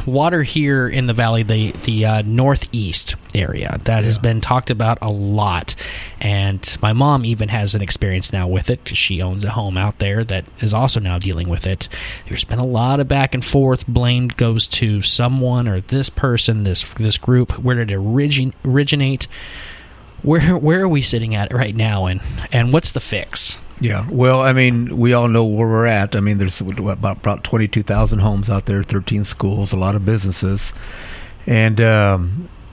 Water here in the valley, the northeast area, that has been talked about a lot. And my mom even has an experience now with it because she owns a home out there that is also now dealing with it. There's been a lot of back and forth. Blame goes to someone or this person, this group. Where did it originate? Where are we sitting at right now, and what's the fix? Yeah, well, I mean, we all know where we're at. I mean, there's about 22,000 homes out there, 13 schools, a lot of businesses. And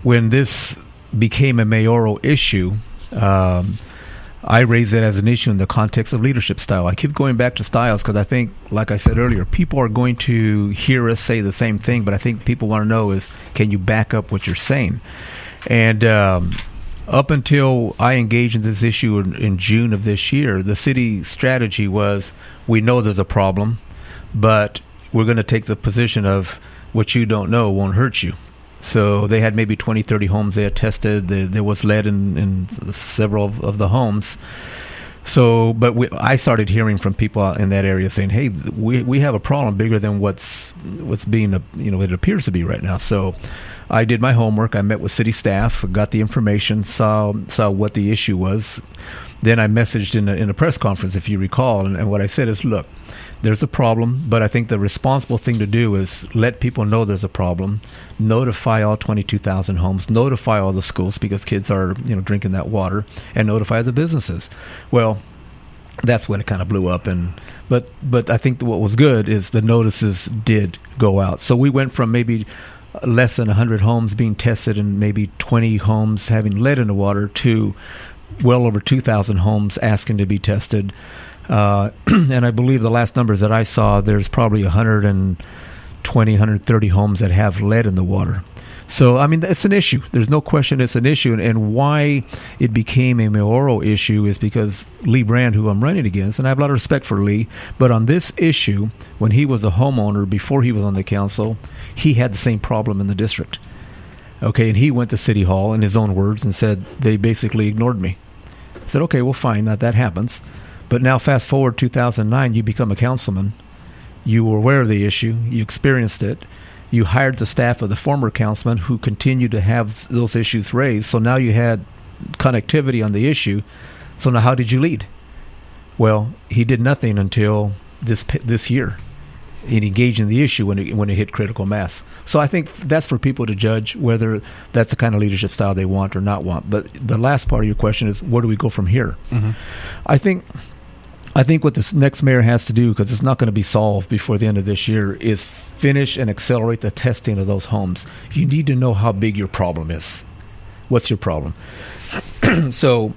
when this became a mayoral issue, I raised it as an issue in the context of leadership style. I keep going back to styles because I think, like I said earlier, people are going to hear us say the same thing, but I think people want to know is, can you back up what you're saying? And up until I engaged in this issue in June of this year, the city strategy was, we know there's a problem, but we're going to take the position of what you don't know won't hurt you. So they had maybe 20, 30 homes they had tested. There was lead in several of the homes. So, but I started hearing from people in that area saying, hey, we have a problem bigger than what's being, it appears to be right now. So I did my homework. I met with city staff, got the information, saw what the issue was. Then I messaged in a press conference, if you recall, and what I said is, look, there's a problem, but I think the responsible thing to do is let people know there's a problem, notify all 22,000 homes, notify all the schools because kids are drinking that water, and notify the businesses. Well, that's when it kind of blew up, but I think what was good is the notices did go out. So we went from maybe less than 100 homes being tested and maybe 20 homes having lead in the water to well over 2,000 homes asking to be tested. And I believe the last numbers that I saw, there's probably 120, 130 homes that have lead in the water. So, I mean, it's an issue. There's no question it's an issue. And why it became a mayoral issue is because Lee Brand, who I'm running against, and I have a lot of respect for Lee, but on this issue, when he was a homeowner before he was on the council, he had the same problem in the district. Okay, and he went to City Hall, in his own words, and said, they basically ignored me. I said, okay, well, fine, that happens. But now fast forward 2009, you become a councilman. You were aware of the issue. You experienced it. You hired the staff of the former councilman who continued to have those issues raised. So now you had connectivity on the issue. So now how did you lead? Well, he did nothing until this year. He engaged in the issue when it hit critical mass. So I think that's for people to judge whether that's the kind of leadership style they want or not want. But the last part of your question is, where do we go from here? Mm-hmm. I think I think what this next mayor has to do, because it's not going to be solved before the end of this year, is finish and accelerate the testing of those homes. You need to know how big your problem is. What's your problem? So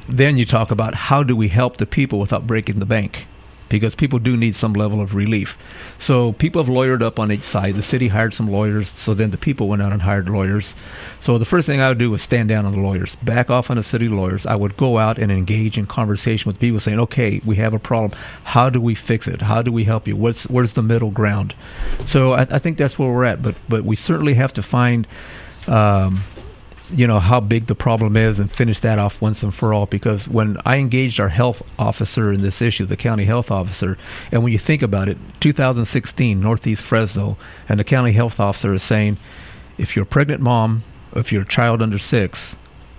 then you talk about how do we help the people without breaking the bank? Because people do need some level of relief. So people have lawyered up on each side. The city hired some lawyers, so then the people went out and hired lawyers. So the first thing I would do was stand down on the lawyers, back off on the city lawyers. I would go out and engage in conversation with people saying, okay, we have a problem. How do we fix it? How do we help you? Where's the middle ground? So I think that's where we're at. But we certainly have to find how big the problem is and finish that off once and for all. Because when I engaged our health officer in this issue, the county health officer, and when you think about it, 2016, Northeast Fresno, and the county health officer is saying, if you're a pregnant mom, if you're a child under 6,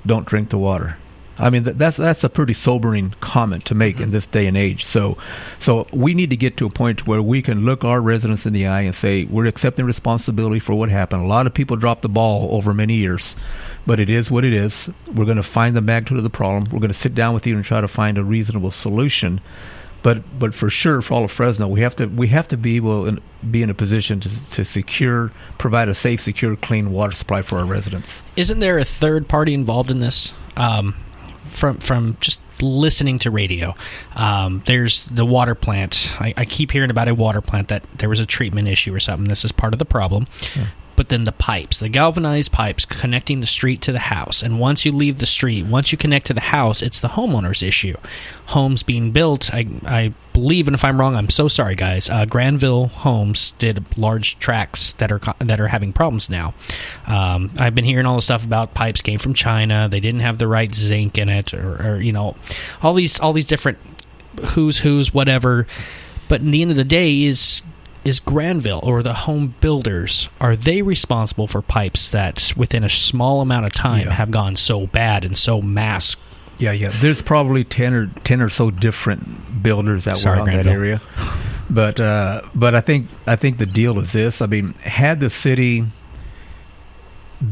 don't drink the water. I mean, that's a pretty sobering comment to make in this day and age. So we need to get to a point where we can look our residents in the eye and say, we're accepting responsibility for what happened. A lot of people dropped the ball over many years, but it is what it is. We're going to find the magnitude of the problem. We're going to sit down with you and try to find a reasonable solution. But for sure, for all of Fresno, we have to be able to be in a position to provide a safe, secure, clean water supply for our residents. Isn't there a third party involved in this? From just listening to radio, there's the water plant. I keep hearing about a water plant that there was a treatment issue or something. This is part of the problem. Yeah. But then the pipes, the galvanized pipes connecting the street to the house. And once you leave the street, once you connect to the house, it's the homeowner's issue. Homes being built, I believe, and if I'm wrong, I'm so sorry, guys. Granville Homes did large tracts that are having problems now. I've been hearing all the stuff about pipes came from China. They didn't have the right zinc in it, or all these different who's whatever. But in the end of the day, is Granville or the home builders, are they responsible for pipes that within a small amount of time have gone so bad and so mass? Yeah. There's probably 10 or so different builders that were on Granville. That area. But I think the deal is this. I mean, had the city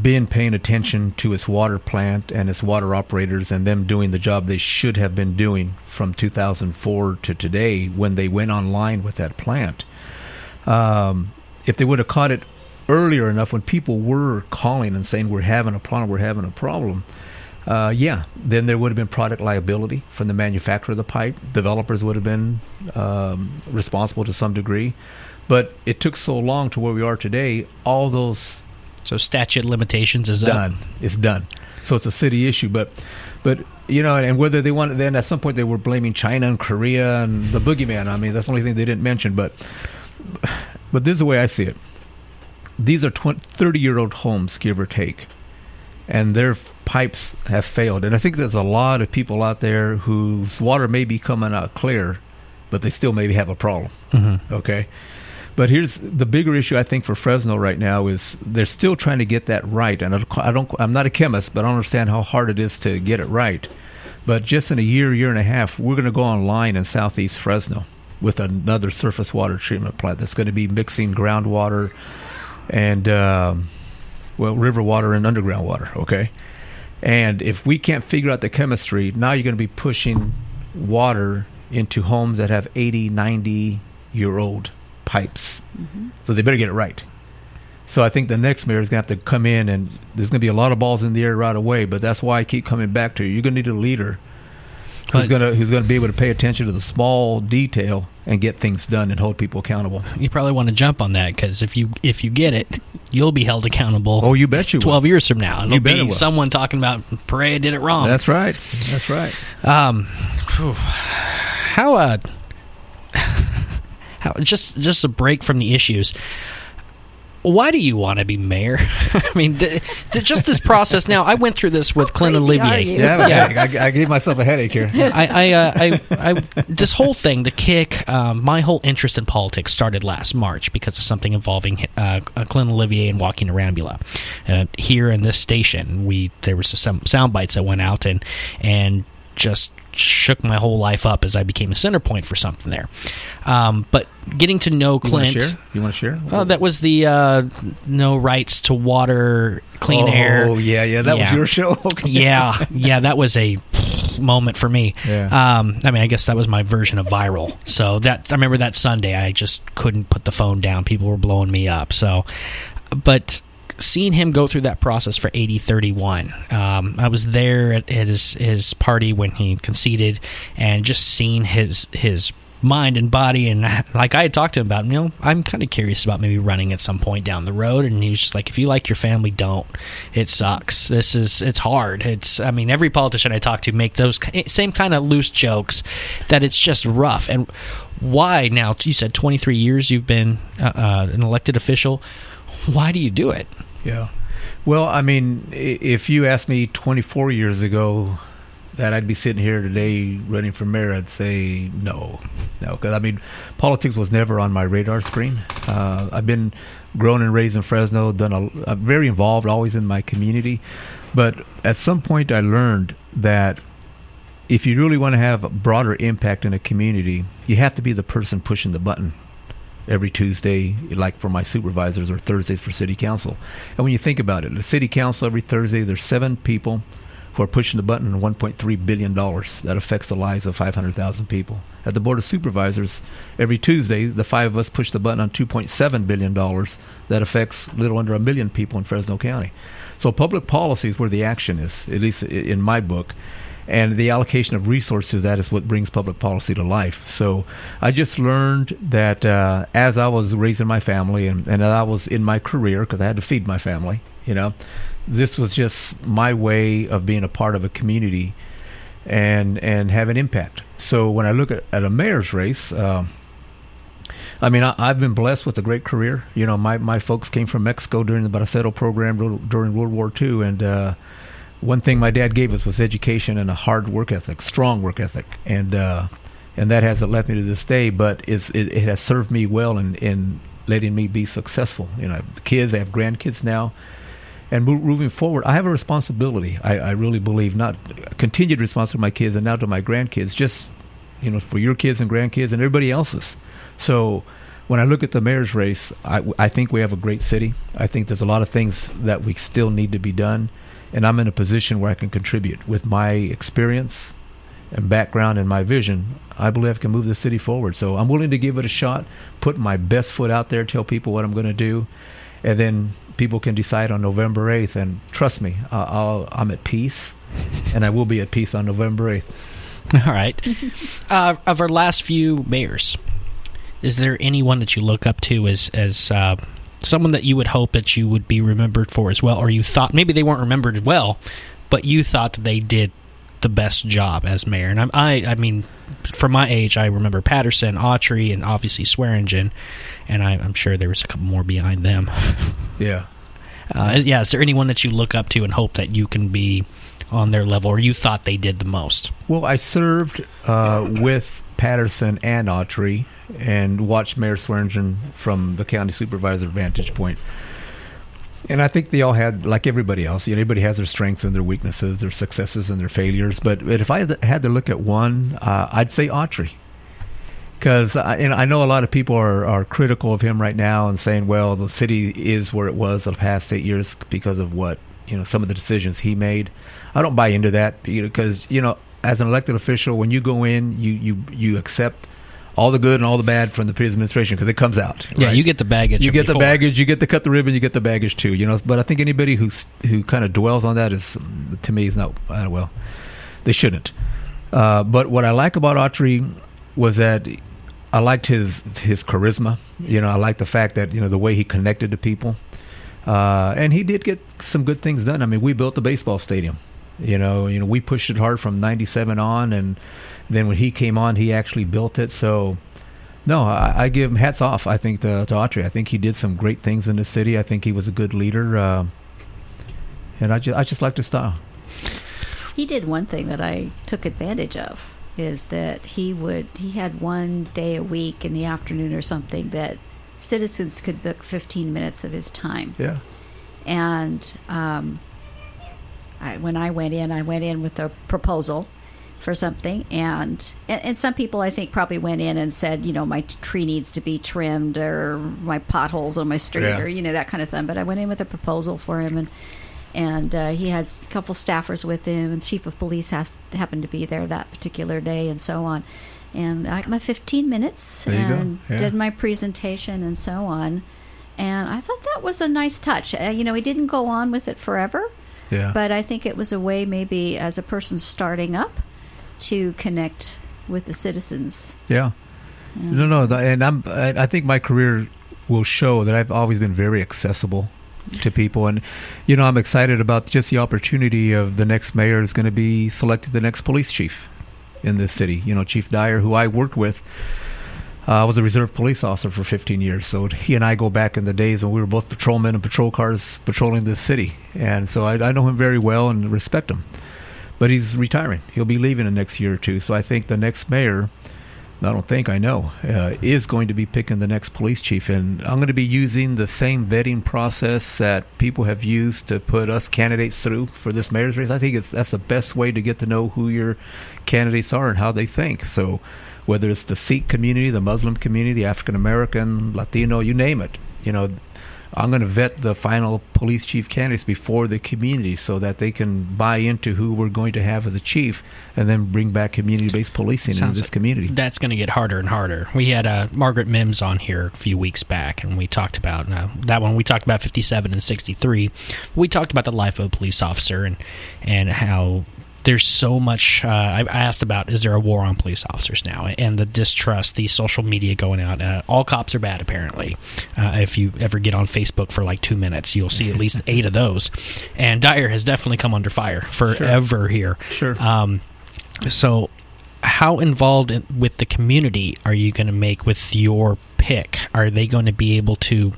been paying attention to its water plant and its water operators and them doing the job they should have been doing from 2004 to today when they went online with that plant, if they would have caught it earlier enough when people were calling and saying we're having a problem, then there would have been product liability from the manufacturer of the pipe. Developers would have been responsible to some degree. But it took so long to where we are today, all those... So statute of limitations is done. It's done. So it's a city issue. But and whether they wanted... Then at some point they were blaming China and Korea and the boogeyman. I mean, that's the only thing they didn't mention. But this is the way I see it. These are 30-year-old homes, give or take, and their pipes have failed. And I think there's a lot of people out there whose water may be coming out clear, but they still maybe have a problem. Mm-hmm. Okay? But here's the bigger issue, I think, for Fresno right now is they're still trying to get that right. And I'm not a chemist, but I understand how hard it is to get it right. But just in a year and a half, we're going to go online in southeast Fresno with another surface water treatment plant that's going to be mixing groundwater and river water and underground water, okay? And if we can't figure out the chemistry, now you're going to be pushing water into homes that have 80, 90-year-old pipes. Mm-hmm. So they better get it right. So I think the next mayor is going to have to come in, and there's going to be a lot of balls in the air right away, but that's why I keep coming back to you. You're going to need a leader who's going to be able to pay attention to the small detail and get things done and hold people accountable. You probably want to jump on that, because if you get it, you'll be held accountable. Oh, you bet you 12 will. year from now. And it'll be someone talking about Perea did it wrong. That's right. How just a break from the issues. Why do you want to be mayor? I mean, just this process. Now, I went through this with Clint Olivier. Yeah. I gave myself a headache here. I this whole thing, the kick, my whole interest in politics started last March because of something involving Clint Olivier and walking a rambula. Here in this station, there was some sound bites that went out and just shook my whole life up as I became a center point for something there. But getting to know Clint... You want to share? Oh, that was the no rights to water, clean air. Oh, yeah. That was your show? Okay. Yeah, that was a... moment for me. Yeah. I mean, I guess that was my version of viral. So I remember that Sunday, I just couldn't put the phone down. People were blowing me up. So, but seeing him go through that process for 80-31, I was there at his party when he conceded, and just seeing his mind and body, and like I had talked to him about, I'm kind of curious about maybe running at some point down the road, and he was just like, if you like your family, don't. It sucks. It's hard. Every politician I talk to make those same kind of loose jokes, that it's just rough. And why now? You said 23 years you've been an elected official. Why do you do it? Yeah. Well, I mean, if you asked me 24 years ago that I'd be sitting here today running for mayor, I'd say no. Because, politics was never on my radar screen. I've been grown and raised in Fresno, I'm very involved, always in my community. But at some point I learned that if you really want to have a broader impact in a community, you have to be the person pushing the button every Tuesday, like for my supervisors, or Thursdays for city council. And when you think about it, the city council every Thursday, there's 7 people who are pushing the button on $1.3 billion that affects the lives of 500,000 people. At the Board of Supervisors, every Tuesday, the 5 of us push the button on $2.7 billion that affects a little under 1 million people in Fresno County. So public policy is where the action is, at least in my book. And the allocation of resources to that is what brings public policy to life. So I just learned that as I was raising my family and as I was in my career, because I had to feed my family, this was just my way of being a part of a community and have an impact. So when I look at a mayor's race, I've been blessed with a great career. My folks came from Mexico during the Baracero program during World War II, and one thing my dad gave us was education and a hard work ethic, strong work ethic, and that hasn't left me to this day. But it has served me well in letting me be successful. I have kids, I have grandkids now, and moving forward, I have a responsibility. I really believe, not continued responsibility to my kids and now to my grandkids, just for your kids and grandkids and everybody else's. So when I look at the mayor's race, I think we have a great city. I think there's a lot of things that we still need to be done. And I'm in a position where I can contribute with my experience and background and my vision. I believe I can move the city forward. So I'm willing to give it a shot, put my best foot out there, tell people what I'm going to do, and then people can decide on November 8th. And trust me, I'm at peace, and I will be at peace on November 8th. All right. Of our last few mayors, is there anyone that you look up to as someone that you would hope that you would be remembered for as well, or you thought maybe they weren't remembered well, but you thought that they did the best job as mayor? And I mean, for my age, I remember Patterson, Autry, and obviously Swearingen, and I'm sure there was a couple more behind them. Yeah. Is there anyone that you look up to and hope that you can be on their level, or you thought they did the most? Well, I served with Patterson and Autry, and watch Mayor Swearingen from the county supervisor vantage point. And I think they all had, like everybody else, everybody has their strengths and their weaknesses, their successes and their failures. But if I had to look at one, I'd say Autry. Because I know a lot of people are critical of him right now and saying, well, the city is where it was the past 8 years because of what, some of the decisions he made. I don't buy into that because, as an elected official, when you go in, you accept all the good and all the bad from the previous administration because it comes out. Right? Yeah, you get the baggage. You get the baggage. You get to cut the ribbon. You get the baggage too. But I think anybody who kind of dwells on that is, to me, is not well. They shouldn't. But what I like about Autry was that I liked his charisma. I liked the fact that the way he connected to people, and he did get some good things done. I mean, we built the baseball stadium. We pushed it hard from '97 on, and then when he came on, he actually built it. So, no, I give him hats off, I think, to Autry. I think he did some great things in the city. I think he was a good leader, and I just liked his style. He did one thing that I took advantage of, is that he had one day a week in the afternoon or something that citizens could book 15 minutes of his time. Yeah. And when I went in with a proposal for something, and some people I think probably went in and said, my tree needs to be trimmed, or my potholes on my street, or that kind of thing. But I went in with a proposal for him, And he had a couple staffers with him, and the chief of police happened to be there that particular day, and so on. And I got my 15 minutes and did my presentation and so on. And I thought that was a nice touch. He didn't go on with it forever, but I think it was a way, maybe as a person starting up, to connect with the citizens. Yeah. No, and I think my career will show that I've always been very accessible to people, and I'm excited about just the opportunity of the next mayor is going to be selected the next police chief in this city. Chief Dyer, who I worked with, was a reserve police officer for 15 years. So he and I go back in the days when we were both patrolmen and patrol cars patrolling this city, and so I know him very well and respect him. But he's retiring. He'll be leaving in the next year or two. So I think the next mayor, I know, is going to be picking the next police chief. And I'm going to be using the same vetting process that people have used to put us candidates through for this mayor's race. I think that's the best way to get to know who your candidates are and how they think. So whether it's the Sikh community, the Muslim community, the African-American, Latino, you name it, I'm going to vet the final police chief candidates before the community so that they can buy into who we're going to have as a chief and then bring back community-based policing in this community. That's going to get harder and harder. We had Margaret Mims on here a few weeks back, and we talked about that one. We talked about 57 and 63. We talked about the life of a police officer and how there's so much. I asked about, is there a war on police officers now, and the distrust, the social media going out. All cops are bad, apparently. If you ever get on Facebook for like 2 minutes, you'll see at least 8 of those. And Dyer has definitely come under fire forever here. Sure. So how involved with the community are you going to make with your pick? Are they going to be able to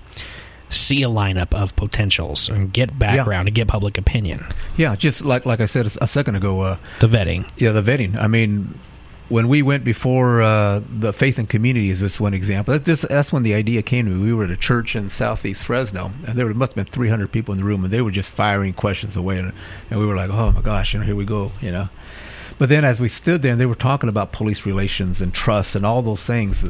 see a lineup of potentials and get background and get public opinion? Yeah, just like I said a second ago. The vetting. Yeah, the vetting. I mean, when we went before the Faith and Community is just one example. That's when the idea came to me. We were at a church in southeast Fresno, and there must have been 300 people in the room, and they were just firing questions away. And we were like, oh, my gosh, here we go, But then as we stood there, and they were talking about police relations and trust and all those things,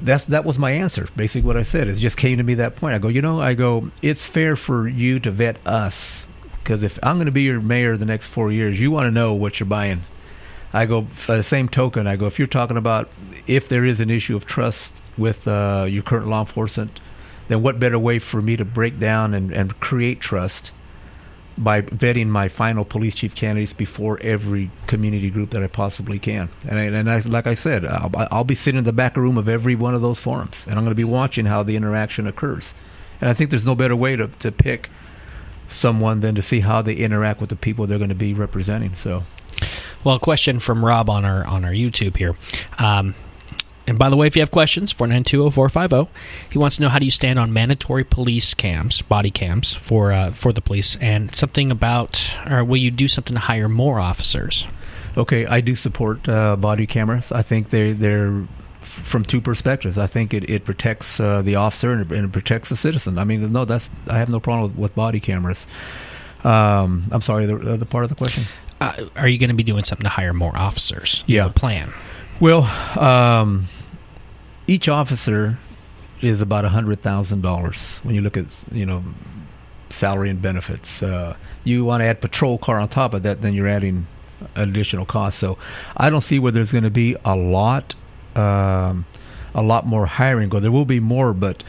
that was my answer. Basically what I said, it just came to me that point. I go, it's fair for you to vet us, because if I'm going to be your mayor the next 4 years, you want to know what you're buying. I go, for the same token, if you're talking about if there is an issue of trust with your current law enforcement, then what better way for me to break down and create trust by vetting my final police chief candidates before every community group that I possibly can. And I, like I said, I'll be sitting in the back room of every one of those forums, and I'm going to be watching how the interaction occurs. And I think there's no better way to pick someone than to see how they interact with the people they're going to be representing. So, well, a question from Rob on our YouTube here. And by the way, if you have questions, 492-0450. He wants to know, how do you stand on mandatory police cams, body cams, for the police, and something about, or will you do something to hire more officers? Okay, I do support body cameras. I think they're from two perspectives. I think it protects the officer and it protects the citizen. I mean, I have no problem with body cameras. I'm sorry, the other part of the question? Are you going to be doing something to hire more officers? You have a plan? Well, each officer is about $100,000 when you look at salary and benefits. You want to add patrol car on top of that, then you're adding an additional cost. So I don't see where there's going to be a lot more hiring. There will be more, but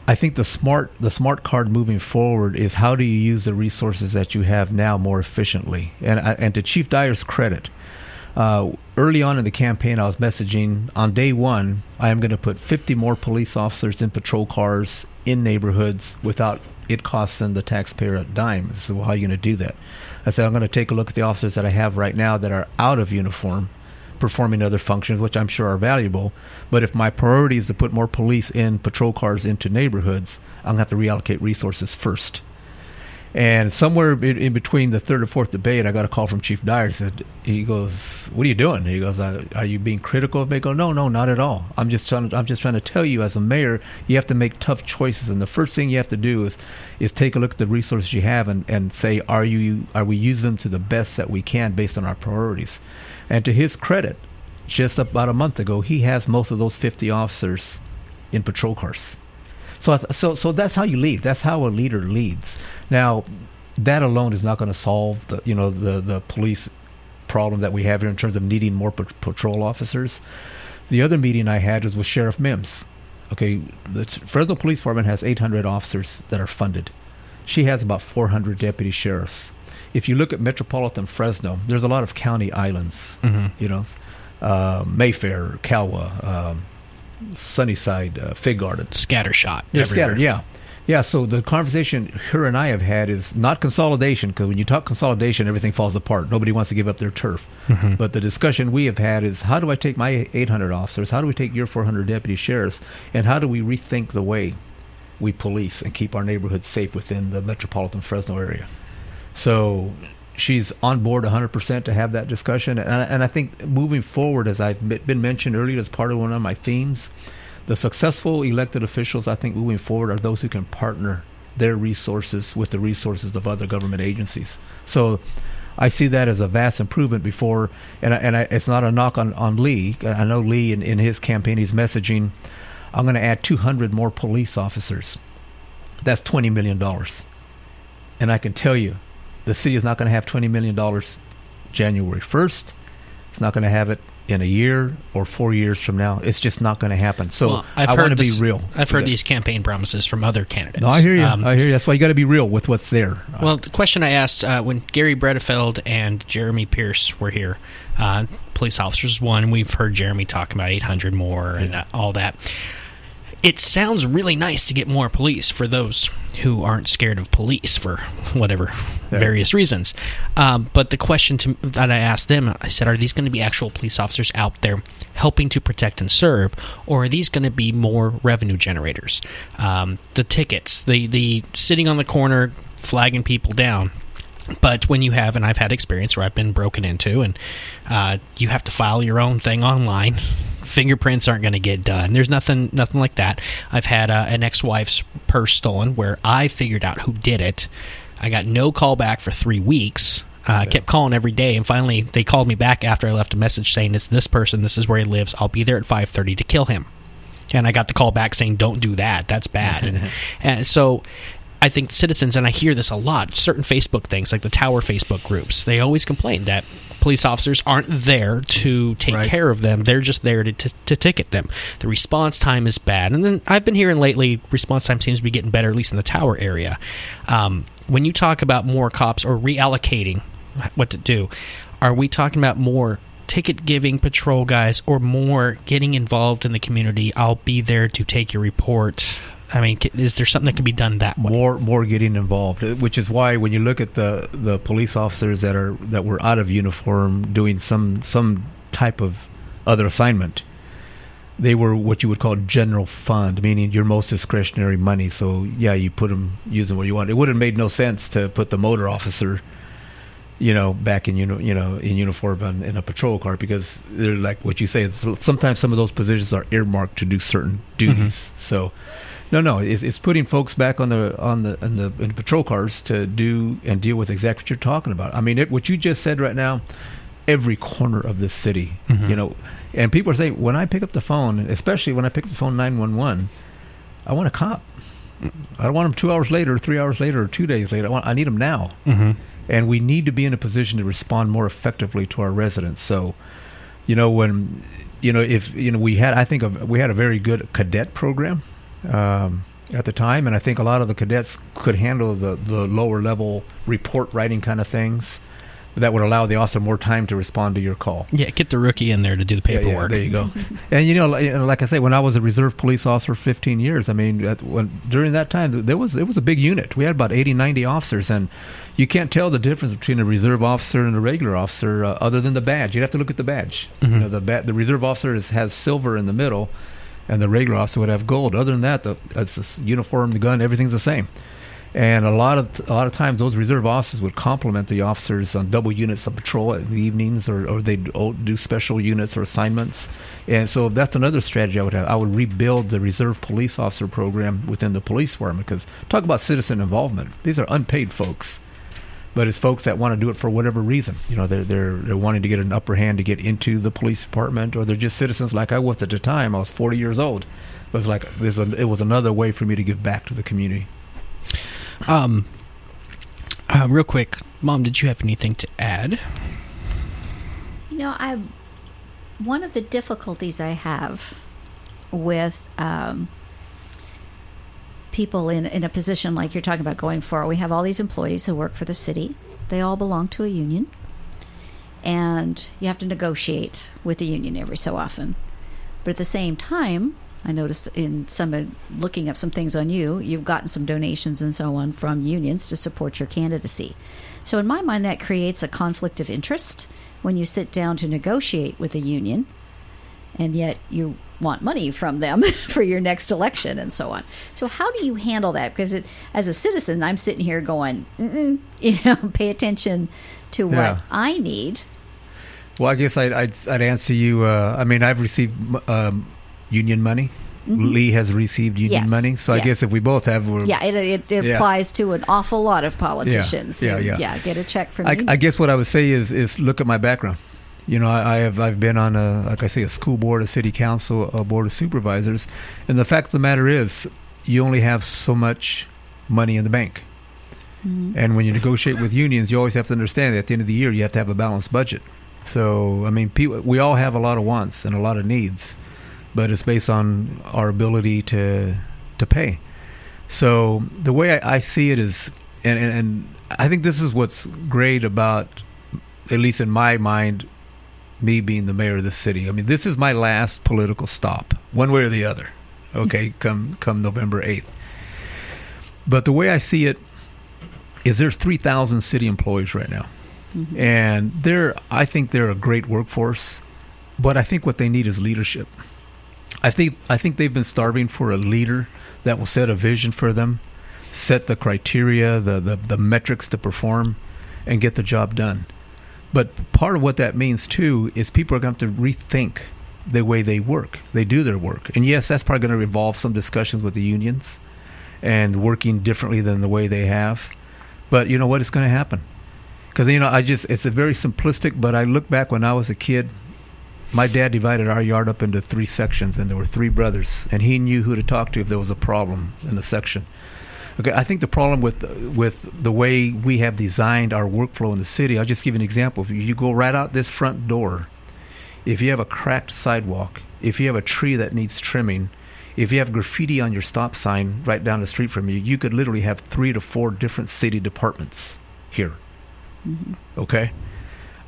I think the smart card moving forward is, how do you use the resources that you have now more efficiently? And to Chief Dyer's credit, early on in the campaign, I was messaging, on day one, I am going to put 50 more police officers in patrol cars in neighborhoods without it costing the taxpayer a dime. So how are you going to do that? I said, I'm going to take a look at the officers that I have right now that are out of uniform, performing other functions, which I'm sure are valuable. But if my priority is to put more police in patrol cars into neighborhoods, I'm going to have to reallocate resources first. And somewhere in between the third or fourth debate, I got a call from Chief Dyer. He goes, "What are you doing?" He goes, "Are you being critical of me?" I go, "No, not at all. I'm just trying to tell you, as a mayor, you have to make tough choices, and the first thing you have to do is take a look at the resources you have and say, are we using them to the best that we can based on our priorities?" And to his credit, just about a month ago, he has most of those 50 officers in patrol cars. So that's how you lead. That's how a leader leads. Now, that alone is not going to solve the police problem that we have here in terms of needing more patrol officers. The other meeting I had was with Sheriff Mims. Okay, the Fresno Police Department has 800 officers that are funded. She has about 400 deputy sheriffs. If you look at metropolitan Fresno, there's a lot of county islands. Mayfair, Calwa, Sunnyside, Fig Garden. Scattershot. They're scattered, yeah. Yeah, so the conversation her and I have had is not consolidation, because when you talk consolidation, everything falls apart. Nobody wants to give up their turf. But the discussion we have had is, how do I take my 800 officers, how do we take your 400 deputy sheriffs, and how do we rethink the way we police and keep our neighborhoods safe within the metropolitan Fresno area? So she's on board 100% to have that discussion. And I think moving forward, as I've been mentioned earlier as part of one of my themes, the successful elected officials, I think, moving forward are those who can partner their resources with the resources of other government agencies. So I see that as a vast improvement before, and it's not a knock on Lee. I know Lee in his campaign, he's messaging, I'm going to add 200 more police officers. That's $20 million. And I can tell you, the city is not going to have $20 million January 1st. It's not going to have it in a year or 4 years from now. It's just not going to happen. So I want to be real. I've heard these campaign promises from other candidates. No, I hear you. I hear you. That's why you got to be real with what's there. Well, the question I asked when Gary Bredefeld and Jeremy Pierce were here, police officers one, we've heard Jeremy talk about 800 more and all that. It sounds really nice to get more police for those who aren't scared of police for whatever various reasons. But the question that I asked them, I said, are these going to be actual police officers out there helping to protect and serve, or are these going to be more revenue generators? The tickets, the sitting on the corner flagging people down. But when you have, and I've had experience where I've been broken into, and you have to file your own thing online. Fingerprints aren't going to get done. There's nothing like that. I've had an ex-wife's purse stolen where I figured out who did it. I got no call back for 3 weeks. I kept calling every day, and finally they called me back after I left a message saying, it's this person, this is where he lives, I'll be there at 5:30 to kill him. And I got the call back saying, don't do that, that's bad. and so I think citizens, and I hear this a lot, certain Facebook things, like the Tower Facebook groups, they always complain that police officers aren't there to take care of them. They're just there to ticket them. The response time is bad. And then I've been hearing lately, response time seems to be getting better, at least in the Tower area. When you talk about more cops or reallocating what to do, are we talking about more ticket-giving patrol guys or more getting involved in the community? I'll be there to take your report. I mean, is there something that can be done that way? More getting involved, which is why when you look at the police officers that were out of uniform doing some type of other assignment, they were what you would call general fund, meaning your most discretionary money. So yeah, you put them using what you want. It would have made no sense to put the motor officer, back in in uniform in a patrol car, because they're like what you say. Sometimes some of those positions are earmarked to do certain duties. So. No. It's putting folks back in the patrol cars to do and deal with exactly what you're talking about. I mean, what you just said right now, every corner of this city, and people are saying, when I pick up the phone, especially when I pick up the phone 911, I want a cop. I don't want them 2 hours later, 3 hours later, or 2 days later. I need them now. And we need to be in a position to respond more effectively to our residents. So, we had a very good cadet program. At the time, and I think a lot of the cadets could handle the lower level report writing kind of things that would allow the officer more time to respond to your call. Yeah, get the rookie in there to do the paperwork. Yeah, there you go. And like I say, when I was a reserve police officer for 15 years, I mean, during that time, it was a big unit. We had about 80, 90 officers, and you can't tell the difference between a reserve officer and a regular officer other than the badge. You'd have to look at the badge. The reserve officer has silver in the middle, and the regular officer would have gold. Other than that, it's the uniform, the gun, everything's the same. And a lot of times, those reserve officers would complement the officers on double units of patrol at the evenings, or they'd do special units or assignments. And so that's another strategy I would have. I would rebuild the reserve police officer program within the police department, because talk about citizen involvement. These are unpaid folks, but it's folks that want to do it for whatever reason. They're wanting to get an upper hand to get into the police department, or they're just citizens like I was at the time. I was 40 years old. It was like it was another way for me to give back to the community. Real quick, Mom, did you have anything to add? One of the difficulties I have with people in a position like you're talking about going forward, we have all these employees who work for the city. They all belong to a union, and you have to negotiate with the union every so often. But at the same time, I noticed in looking up some things on you've gotten some donations and so on from unions to support your candidacy. So in my mind, that creates a conflict of interest when you sit down to negotiate with a union, and yet you want money from them for your next election and so on. So how do you handle that? Because as a citizen, I'm sitting here going, pay attention to what I need. Well, I guess I'd answer you. I've received union money. Mm-hmm. Lee has received union money. So I guess if we both have... it applies to an awful lot of politicians. Get a check from unions. I guess what I would say is look at my background. I've been on a school board, a city council, a board of supervisors, and the fact of the matter is, you only have so much money in the bank. Mm-hmm. And when you negotiate with unions, you always have to understand that at the end of the year, you have to have a balanced budget. So, we all have a lot of wants and a lot of needs, but it's based on our ability to pay. So the way I see it is, and I think this is what's great about, at least in my mind, me being the mayor of the city. This is my last political stop, one way or the other. Okay, come November 8th. But the way I see it is there's 3,000 city employees right now. Mm-hmm. And I think they're a great workforce, but I think what they need is leadership. I think they've been starving for a leader that will set a vision for them, set the criteria, the metrics to perform, and get the job done. But part of what that means, too, is people are going to have to rethink the way they work. They do their work. And yes, that's probably going to involve some discussions with the unions and working differently than the way they have. But you know what? It's going to happen. Because, it's a very simplistic, but I look back when I was a kid, my dad divided our yard up into 3 sections, and there were 3 brothers, and he knew who to talk to if there was a problem in the section. Okay, I think the problem with the way we have designed our workflow in the city, I'll just give you an example. If you go right out this front door, if you have a cracked sidewalk, if you have a tree that needs trimming, if you have graffiti on your stop sign right down the street from you, you could literally have 3 to 4 different city departments here. Mm-hmm. Okay?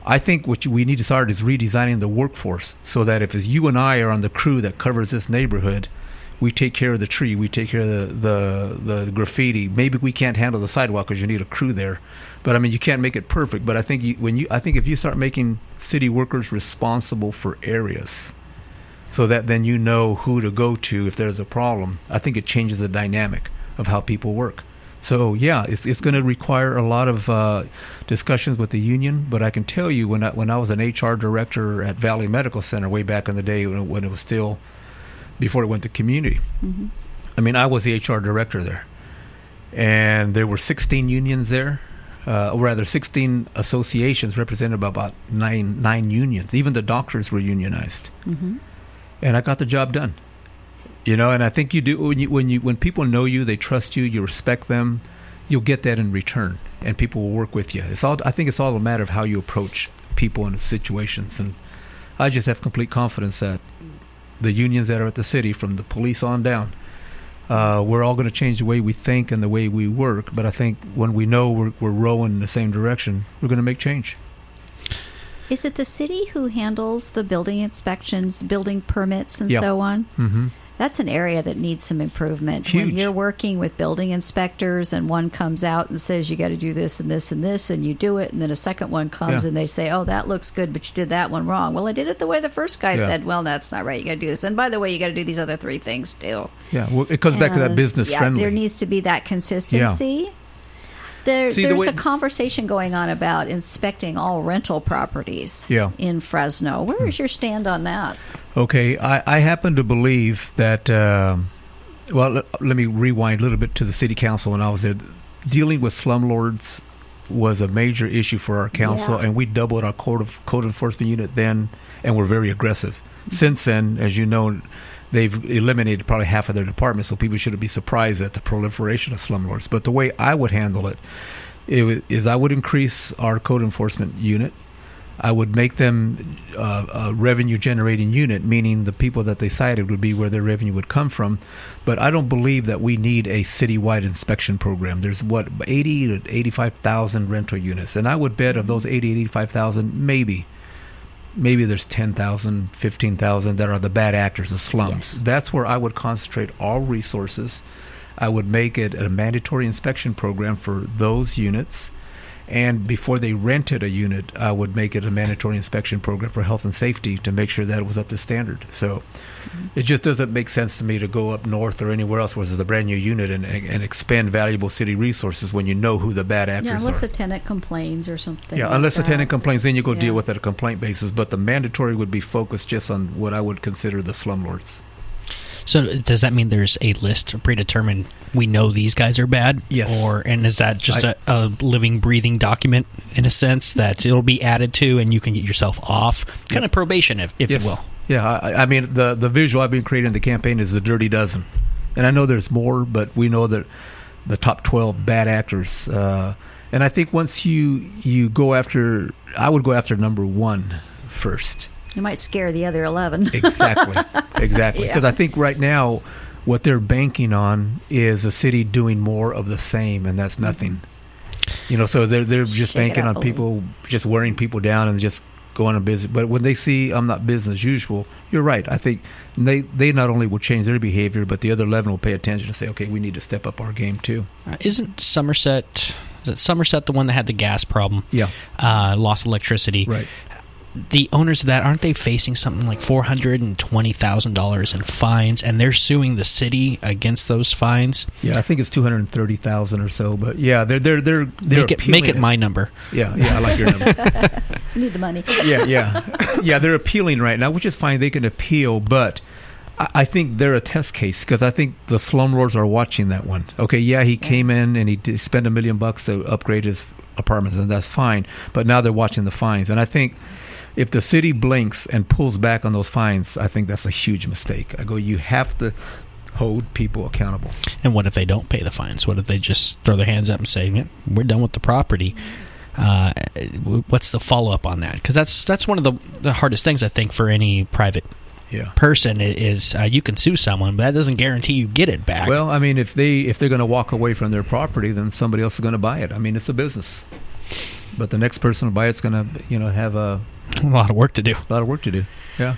I think what we need to start is redesigning the workforce so that if it's you and I are on the crew that covers this neighborhood, we take care of the tree, we take care of the graffiti. Maybe we can't handle the sidewalk because you need a crew there, but you can't make it perfect. But I think if you start making city workers responsible for areas, so that then you know who to go to if there's a problem, I think it changes the dynamic of how people work. So it's going to require a lot of discussions with the union. But I can tell you, when I was an HR director at Valley Medical Center way back in the day, when it was still before it went to community, mm-hmm. I was the HR director there, and there were 16 unions there, or rather 16 associations represented by about nine unions. Even the doctors were unionized, mm-hmm. and I got the job done. And I think you do when people know you, they trust you, you respect them, you'll get that in return, and people will work with you. I think it's all a matter of how you approach people in situations, and I just have complete confidence that the unions that are at the city, from the police on down, we're all going to change the way we think and the way we work. But I think when we know we're rowing in the same direction, we're going to make change. Is it the city who handles the building inspections, building permits, and so on? Mm-hmm. That's an area that needs some improvement. Huge. When you're working with building inspectors and one comes out and says you got to do this and this and this, and you do it, and then a second one comes and they say, oh, that looks good, but you did that one wrong. Well, I did it the way the first guy said. Well, that's not right. You got to do this. And by the way, you got to do these other 3 things too. Yeah, well, it comes back to that business friendly. There needs to be that consistency. Yeah. There's a conversation going on about inspecting all rental properties in Fresno. Where is your stand on that? Okay, I happen to believe that, let me rewind a little bit to the city council when I was there. Dealing with slumlords was a major issue for our council, and we doubled our code enforcement unit then, and we're very aggressive. Since then, as you know, they've eliminated probably half of their departments, so people shouldn't be surprised at the proliferation of slumlords. But the way I would handle it, is I would increase our code enforcement unit. I would make them a revenue-generating unit, meaning the people that they cited would be where their revenue would come from. But I don't believe that we need a citywide inspection program. There's, 80 to 85,000 rental units. And I would bet of those 80, 85,000, maybe there's 10,000, 15,000 that are the bad actors, the slums. Yes. That's where I would concentrate all resources. I would make it a mandatory inspection program for those units. And before they rented a unit, I would make it a mandatory inspection program for health and safety to make sure that it was up to standard. So it just doesn't make sense to me to go up north or anywhere else where there's a brand new unit and expend valuable city resources when you know who the bad actors are. Yeah, unless a tenant complains or something. Yeah, unless a tenant complains, then you go deal with it on a complaint basis. But the mandatory would be focused just on what I would consider the slumlords. So does that mean there's a list predetermined? We know these guys are bad? Yes. And is that just a living, breathing document in a sense that it'll be added to and you can get yourself off? Kind of probation, if you will. Yeah, I mean, the visual I've been creating in the campaign is the dirty dozen. And I know there's more, but we know that the top 12 bad actors. And I think once you go after, I would go after number one first. You might scare the other 11. Exactly. Because I think right now what they're banking on is a city doing more of the same, and that's nothing. So they're just banking on people just wearing people down and just going on business. But when they see I'm not business as usual, you're right. I think they not only will change their behavior, but the other 11 will pay attention and say, okay, we need to step up our game too. Isn't Somerset the one that had the gas problem? Yeah. Lost electricity. Right. The owners of that, aren't they facing something like $420,000 in fines, and they're suing the city against those fines? Yeah, I think it's $230,000 or so. But yeah, they're make it my number. Yeah, I like your number. Need the money. Yeah. They're appealing right now, which is fine. They can appeal, but I think they're a test case because I think the slumlords are watching that one. Okay, he came in and he spent $1 million to upgrade his apartments, and that's fine. But now they're watching the fines, and I think if the city blinks and pulls back on those fines, I think that's a huge mistake. You have to hold people accountable. And what if they don't pay the fines? What if they just throw their hands up and say, we're done with the property? What's the follow-up on that? Because that's one of the hardest things, I think, for any private person is you can sue someone, but that doesn't guarantee you get it back. Well, I mean, if they're going to walk away from their property, then somebody else is going to buy it. I mean, it's a business. But the next person to buy it's going to, have a lot of work to do. Yeah.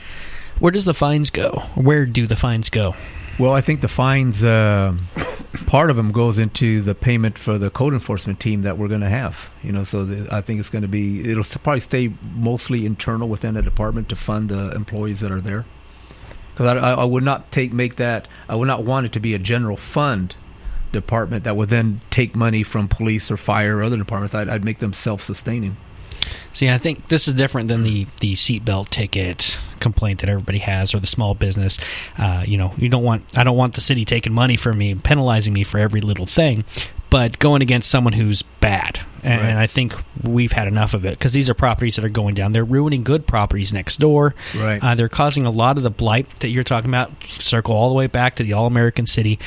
Where does the fines go? Where do the fines go? Well, I think the fines, part of them goes into the payment for the code enforcement team that we're going to have. I think it's going to be, it'll probably stay mostly internal within the department to fund the employees that are there. Because I would not I would not want it to be a general fund department that would then take money from police or fire or other departments. I'd make them self-sustaining. See, I think this is different than the seatbelt ticket complaint that everybody has, or the small business. I don't want the city taking money from me, penalizing me for every little thing, but going against someone who's bad. And I think we've had enough of it because these are properties that are going down. They're ruining good properties next door. Right. They're causing a lot of the blight that you're talking about. Circle all the way back to the All-American City.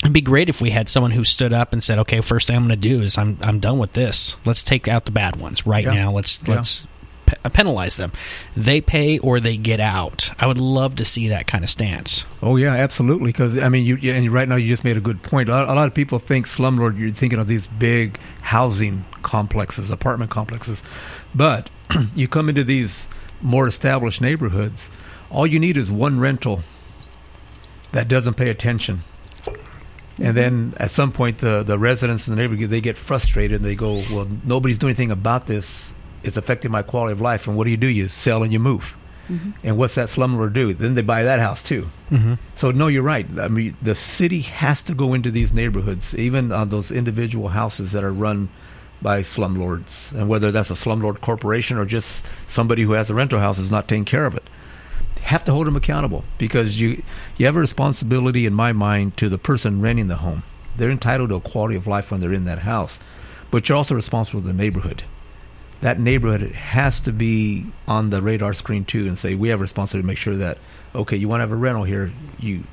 It'd be great if we had someone who stood up and said, "Okay, first thing I'm going to do is I'm done with this. Let's take out the bad ones right now. Let's penalize them. They pay or they get out." I would love to see that kind of stance. Oh yeah, absolutely. Because I mean, and right now you just made a good point. A lot of people think slumlord. You're thinking of these big housing complexes, apartment complexes, but you come into these more established neighborhoods. All you need is one rental that doesn't pay attention. And then at some point, the residents in the neighborhood, they get frustrated and they go, well, nobody's doing anything about this. It's affecting my quality of life. And what do? You sell and you move. Mm-hmm. And what's that slumlord do? Then they buy that house too. Mm-hmm. So no, you're right. I mean, the city has to go into these neighborhoods, even on those individual houses that are run by slumlords. And whether that's a slumlord corporation or just somebody who has a rental house is not taking care of it. Have to hold them accountable because you have a responsibility, in my mind, to the person renting the home. They're entitled to a quality of life when they're in that house, but you're also responsible for the neighborhood. That neighborhood has to be on the radar screen too, and say we have a responsibility to make sure that you want to have a rental here, you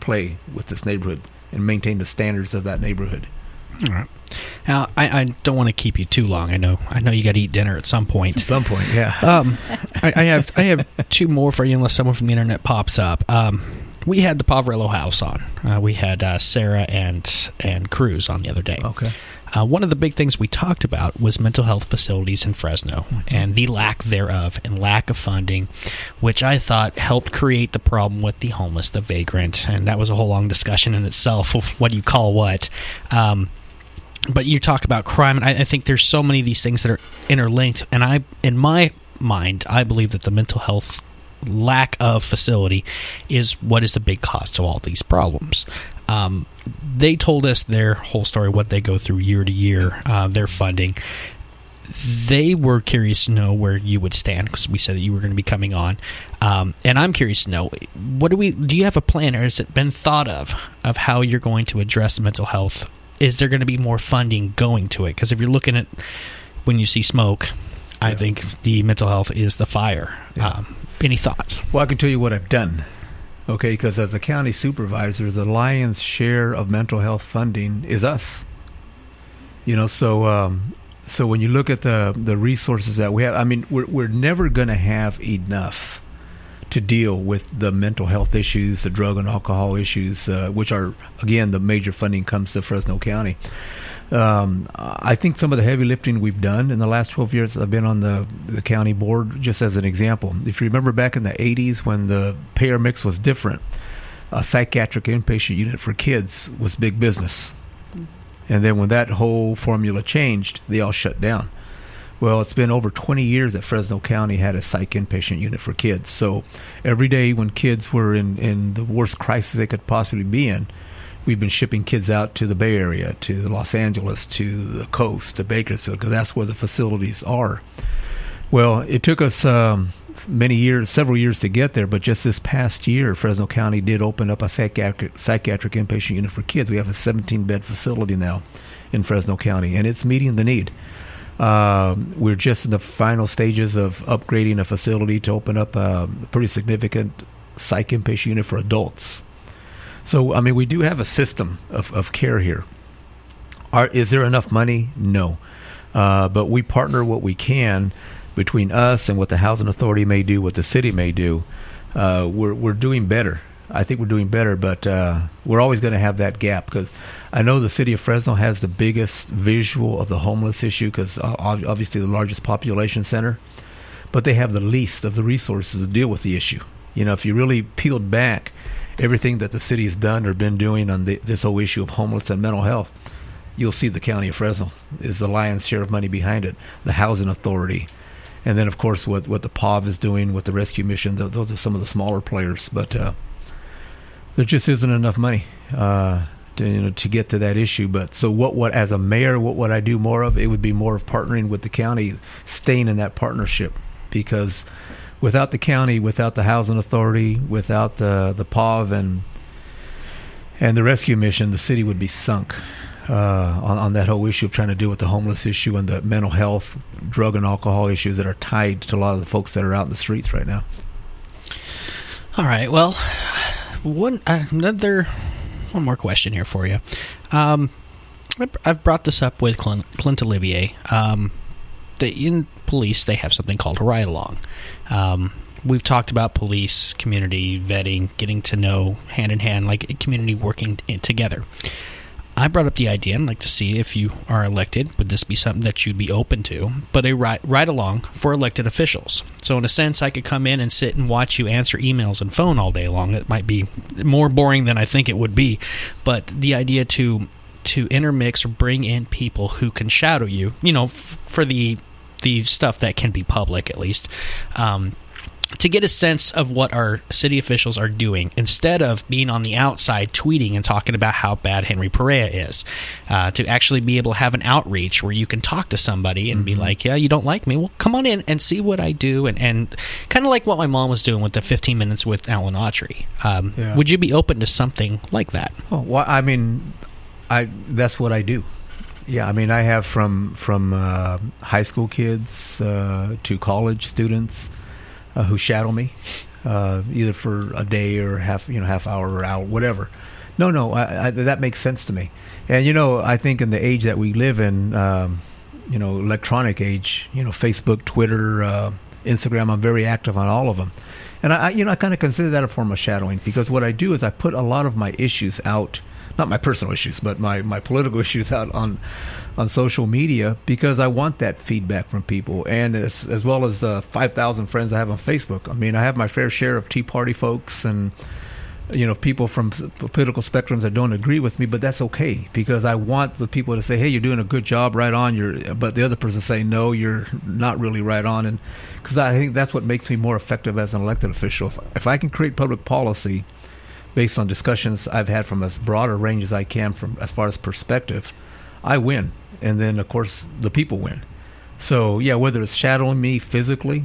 play with this neighborhood and maintain the standards of that neighborhood. All right. Now, I don't want to keep you too long. I know you got to eat dinner at some point. At some point, yeah. I have two more for you, unless someone from the internet pops up. We had the Poverello House on. We had Sarah and Cruz on the other day. Okay. One of the big things we talked about was mental health facilities in Fresno and the lack thereof and lack of funding, which I thought helped create the problem with the homeless, the vagrant, and that was a whole long discussion in itself of what do you call what. But you talk about crime, and I think there's so many of these things that are interlinked, and in my mind, I believe that the mental health lack of facility is what is the big cause to all these problems. They told us their whole story, what they go through year to year, their funding. They were curious to know where you would stand, because we said that you were going to be coming on. And I'm curious to know, do you have a plan, or has it been thought of how you're going to address the mental health? Is there going to be more funding going to it? Because if you're looking at when you see smoke, I think the mental health is the fire. Yeah. Any thoughts? Well, I can tell you what I've done. Okay, because as a county supervisor, the lion's share of mental health funding is us. So when you look at the resources that we have, I mean, we're never going to have enough to deal with the mental health issues, the drug and alcohol issues, which are, again, the major funding comes to Fresno County. I think some of the heavy lifting we've done in the last 12 years, I've been on the county board, just as an example. If you remember back in the 80s when the payer mix was different, a psychiatric inpatient unit for kids was big business. And then when that whole formula changed, they all shut down. Well, it's been over 20 years that Fresno County had a psych inpatient unit for kids. So every day when kids were in the worst crisis they could possibly be in, we've been shipping kids out to the Bay Area, to Los Angeles, to the coast, to Bakersfield, because that's where the facilities are. Well, it took us several years to get there, but just this past year, Fresno County did open up a psychiatric inpatient unit for kids. We have a 17-bed facility now in Fresno County, and it's meeting the need. We're just in the final stages of upgrading a facility to open up a pretty significant psych inpatient unit for adults. So, I mean, we do have a system of care here. Is there enough money? No. But we partner what we can between us and what the Housing Authority may do, what the city may do. We're doing better. I think we're doing better, but we're always going to have that gap, because I know the city of Fresno has the biggest visual of the homeless issue, because obviously the largest population center, but they have the least of the resources to deal with the issue. If you really peeled back everything that the city's done or been doing on this whole issue of homeless and mental health, you'll see the county of Fresno is the lion's share of money behind it, the Housing Authority, and then, of course, what the POV is doing with the rescue mission. Those are some of the smaller players, but there just isn't enough money to get to that issue. But so what as a mayor, what would I do more of? It would be more of partnering with the county, staying in that partnership, because without the county, without the Housing Authority, without the POV and the rescue mission, the city would be sunk on that whole issue of trying to deal with the homeless issue and the mental health, drug and alcohol issues that are tied to a lot of the folks that are out in the streets right now. All right. Well, one more question here for you. I've brought this up with Clint Olivier. In police, they have something called a ride-along. We've talked about police, community vetting, getting to know hand-in-hand, like a community working together. I brought up the idea, and I'd like to see if you are elected, would this be something that you'd be open to, but a ride-along for elected officials. So in a sense, I could come in and sit and watch you answer emails and phone all day long. It might be more boring than I think it would be, but the idea to intermix or bring in people who can shadow you, for the stuff that can be public at least, to get a sense of what our city officials are doing instead of being on the outside tweeting and talking about how bad Henry Perea is, to actually be able to have an outreach where you can talk to somebody and be like, yeah, you don't like me? Well, come on in and see what I do, and kind of like what my mom was doing with the 15 minutes with Alan Autry. Would you be open to something like that? Oh, well, I mean, that's what I do. Yeah, I mean, I have from high school kids to college students who shadow me, either for a day or half hour or hour, whatever, No, that makes sense to me. And, I think in the age that we live in, electronic age, Facebook, Twitter, Instagram, I'm very active on all of them. And I kind of consider that a form of shadowing, because what I do is I put a lot of my issues out, not my personal issues, but my political issues out on social media, because I want that feedback from people, and as well as the 5,000 friends I have on Facebook. I mean, I have my fair share of Tea Party folks and people from political spectrums that don't agree with me, but that's okay, because I want the people to say, hey, you're doing a good job, right on, but the other person say, no, you're not really right on. And because I think that's what makes me more effective as an elected official. If I can create public policy based on discussions I've had from as broad a range as I can, from as far as perspective, I win. And then, of course, the people win. So, yeah, whether it's shadowing me physically,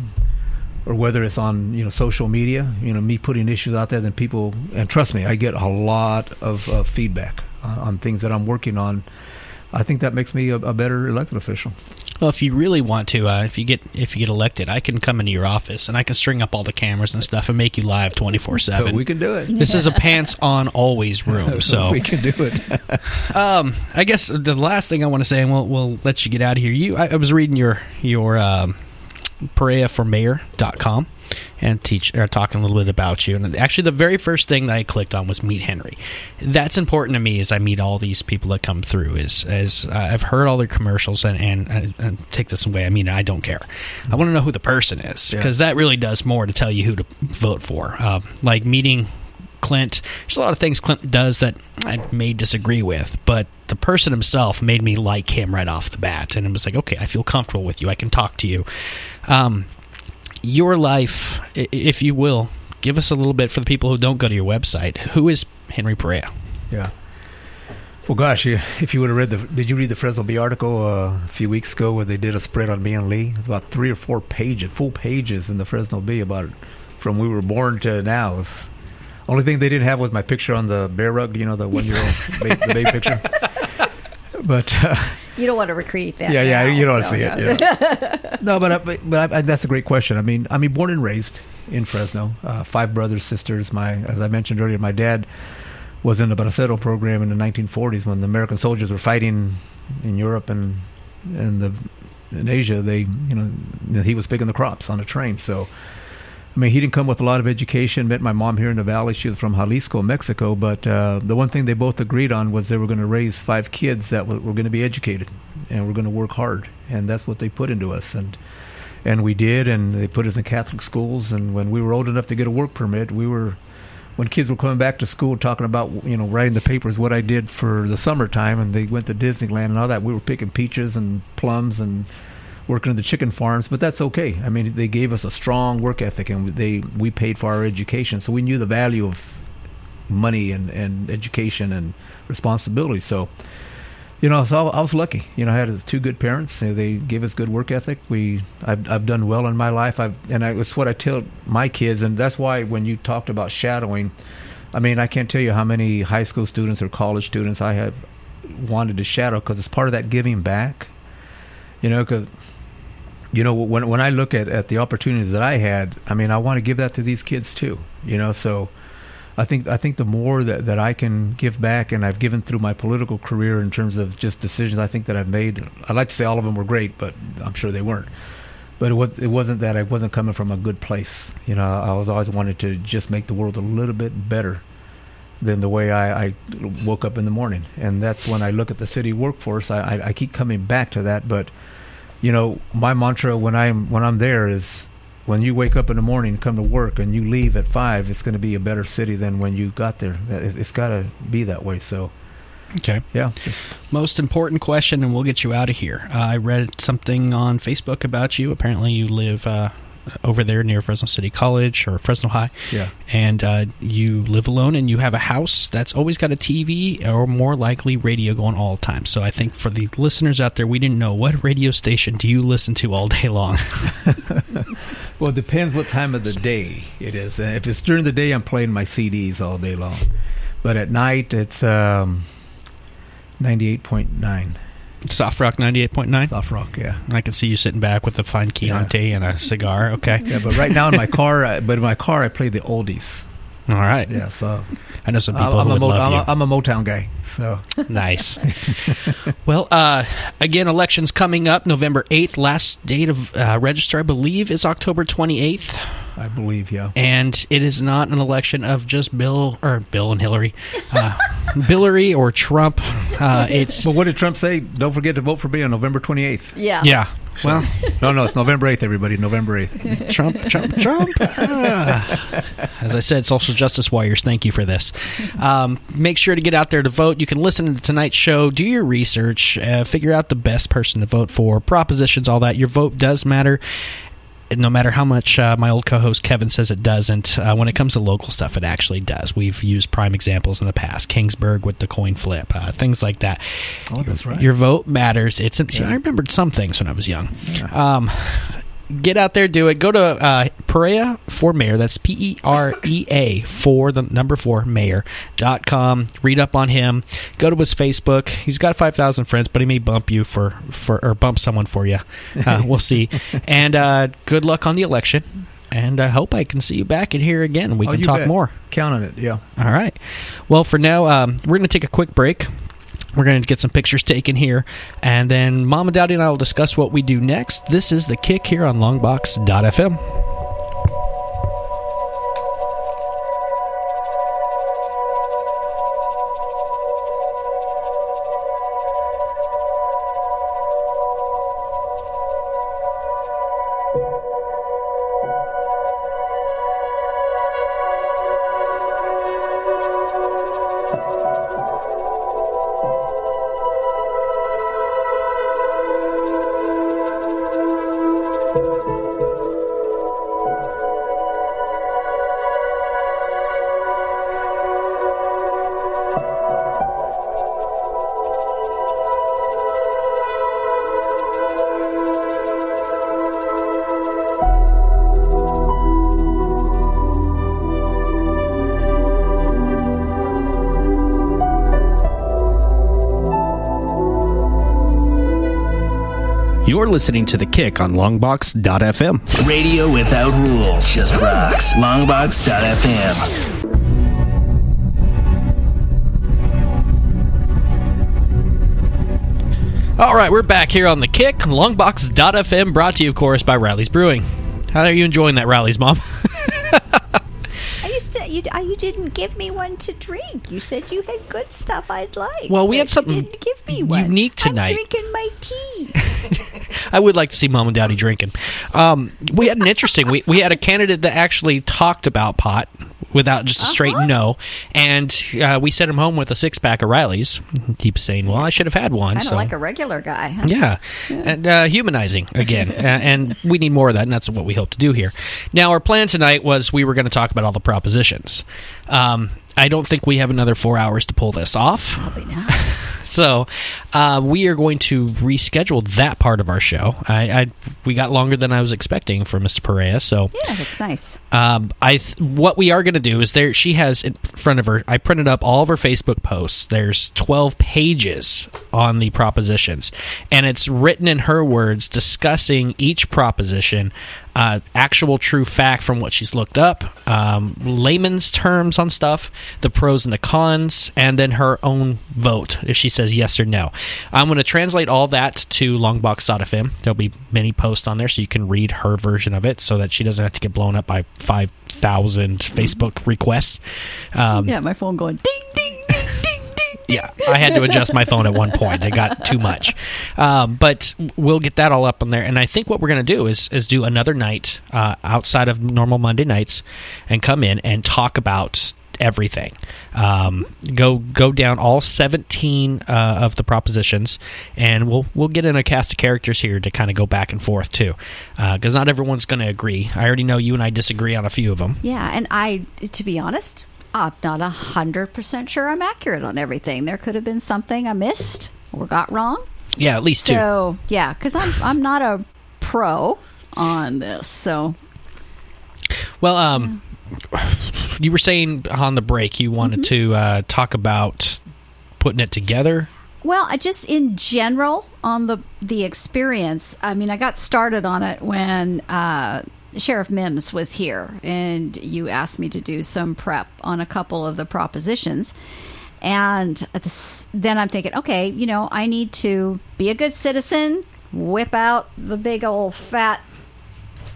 or whether it's on social media, me putting issues out there, then people, and trust me, I get a lot of feedback on things that I'm working on. I think that makes me a better elected official. Well, if you really want to, if you get elected, I can come into your office and I can string up all the cameras and stuff and make you live 24/7. So we can do it. This is a pants on always room, so we can do it. I guess the last thing I want to say, and we'll let you get out of here. I was reading your Perea4mayor.com and talking a little bit about you. And actually, the very first thing that I clicked on was Meet Henry. That's important to me as I meet all these people that come through. As I've heard all their commercials, and take this away, I mean, I don't care. I want to know who the person is, because that really does more to tell you who to vote for. Like meeting Clint, there's a lot of things Clint does that I may disagree with, but the person himself made me like him right off the bat, and it was like, okay, I feel comfortable with you, I can talk to you. Your life, if you will, give us a little bit for the people who don't go to your website. Who is Henry Perea? Yeah. Well, gosh, if you would have read did you read the Fresno Bee article a few weeks ago where they did a spread on me and Lee? It's about 3 or 4 pages, full pages in the Fresno Bee about it, from we were born to now. Only thing they didn't have was my picture on the bear rug, the 1-year-old the baby picture. But you don't want to recreate that. Yeah, now, you don't want to see it. Yeah. No, but that's a great question. I mean, born and raised in Fresno, 5 brothers, sisters. As I mentioned earlier, my dad was in the Bracero program in the 1940s when the American soldiers were fighting in Europe and in Asia. He was picking the crops on a train. So, I mean, he didn't come with a lot of education. Met my mom here in the valley. She was from Jalisco, Mexico. But the one thing they both agreed on was they were going to raise 5 kids that were going to be educated and were going to work hard. And that's what they put into us. And we did. And they put us in Catholic schools. And when we were old enough to get a work permit, when kids were coming back to school talking about, writing the papers, what I did for the summertime, and they went to Disneyland and all that, we were picking peaches and plums and working at the chicken farms, but that's okay. I mean, they gave us a strong work ethic, and we paid for our education, so we knew the value of money and education and responsibility. So, so I was lucky. I had 2 good parents. They gave us good work ethic. I've done well in my life. It's what I tell my kids, and that's why when you talked about shadowing, I mean, I can't tell you how many high school students or college students I have wanted to shadow, because it's part of that giving back. Because when I look at the opportunities that I had, I mean, I want to give that to these kids too. So I think the more that I can give back, and I've given through my political career in terms of just decisions I think that I've made. I'd like to say all of them were great, but I'm sure they weren't. But it wasn't that I wasn't coming from a good place. I was always wanted to just make the world a little bit better than the way I woke up in the morning. And that's when I look at the city workforce. I keep coming back to that, but my mantra when I'm there is, when you wake up in the morning, come to work, and you leave at 5, it's going to be a better city than when you got there. It's got to be that way. So, okay, yeah. Most important question, and we'll get you out of here. I read something on Facebook about you. Apparently, you live over there near Fresno City College or Fresno High. Yeah. And you live alone, and you have a house that's always got a TV or more likely radio going all the time. So I think for the listeners out there, we didn't know, what radio station do you listen to all day long? Well, it depends what time of the day it is. If it's during the day, I'm playing my CDs all day long. But at night, it's 98.9. Soft Rock 98.9? Soft Rock, yeah. And I can see you sitting back with a fine Chianti and a cigar. Okay. Yeah, but right now in my car, I play the oldies. All right. Yeah, so I know some people who would love you. I'm a Motown guy, so nice. Well, again, elections coming up November 8th. Last date of register, I believe, is October 28th. I believe, yeah. And it is not an election of just Bill and Hillary, Billary or Trump. It's. But what did Trump say? Don't forget to vote for me on November 28th. Yeah. Yeah. Well, no, it's November 8th, everybody. November 8th. Trump. As I said, social justice warriors, thank you for this. Make sure to get out there to vote. You can listen to tonight's show, do your research, figure out the best person to vote for, propositions, all that. Your vote does matter. No matter how much my old co-host Kevin says it doesn't, when it comes to local stuff, it actually does. We've used prime examples in the past. Kingsburg with the coin flip, things like that. Oh, that's right. Your vote matters. I remembered some things when I was young. Yeah. Get out there, do it. Go to Perea for Mayor. That's PEREA for the number 4 mayor.com. Read up on him. Go to his Facebook. He's got 5,000 friends, but he may bump you or bump someone for you. We'll see. And good luck on the election. And I hope I can see you back in here again. We can talk more. Count on it, yeah. All right. Well, for now, we're going to take a quick break. We're going to get some pictures taken here, and then Mom and Daddy and I will discuss what we do next. This is The Kick here on Longbox.FM. You're listening to The Kick on Longbox.FM. Radio without rules, just rocks. Longbox.FM. All right, we're back here on The Kick, Longbox.FM, brought to you, of course, by Riley's Brewing. How are you enjoying that, Riley's Mom? You didn't give me one to drink. You said you had good stuff I'd like. Well, we had something you didn't give me one. Unique tonight. I'm drinking my tea. I would like to see Mom and Daddy drinking. We had an interesting... We had a candidate that actually talked about pot without just a straight no, and we sent him home with a 6-pack of Riley's. He keeps saying, well, I should have had one. Kind of like a regular guy. Huh? Yeah. And humanizing, again. And we need more of that, and that's what we hope to do here. Now, our plan tonight was we were going to talk about all the propositions. I don't think we have another 4 hours to pull this off. Probably not. So we are going to reschedule that part of our show. We got longer than I was expecting for Mr. Perea. So yeah, that's nice. What we are going to do is she has in front of her, I printed up all of her Facebook posts. There's 12 pages on the propositions, and it's written in her words discussing each proposition, actual true fact from what she's looked up, layman's terms on stuff, the pros and the cons, and then her own vote if she says yes or no. I'm going to translate all that to Longbox.FM. There'll be many posts on there so you can read her version of it so that she doesn't have to get blown up by 5,000 Facebook requests. Yeah, my phone going ding, ding, ding, ding, ding. Yeah, I had to adjust my phone at one point. It got too much. But we'll get that all up on there. And I think what we're going to do is do another night outside of normal Monday nights and come in and talk about everything. Go down all 17 of the propositions, and we'll get in a cast of characters here to kind of go back and forth too, because not everyone's going to agree. I already know you and I disagree on a few of them. Yeah, and to be honest, I'm not 100% sure I'm accurate on everything. There could have been something I missed or got wrong. Yeah, at least two. So yeah, because I'm not a pro on this. So well, you were saying on the break you wanted to talk about putting it together. Well, just in general on the experience. I mean, I got started on it when Sheriff Mims was here, and you asked me to do some prep on a couple of the propositions. And then I'm thinking, okay, you know, I need to be a good citizen, whip out the big old fat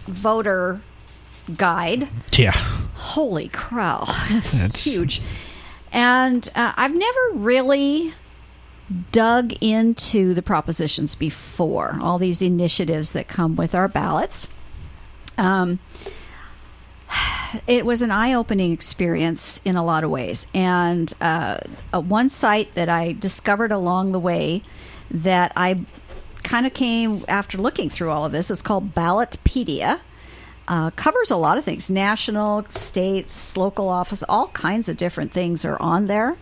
voter guide. Yeah. Holy crow. It's huge. And I've never really dug into the propositions before, all these initiatives that come with our ballots. It was an eye-opening experience in a lot of ways. And one site that I discovered along the way that I kind of came after looking through all of this is called Ballotpedia. Covers a lot of things. National, states, local office, all kinds of different things are on there.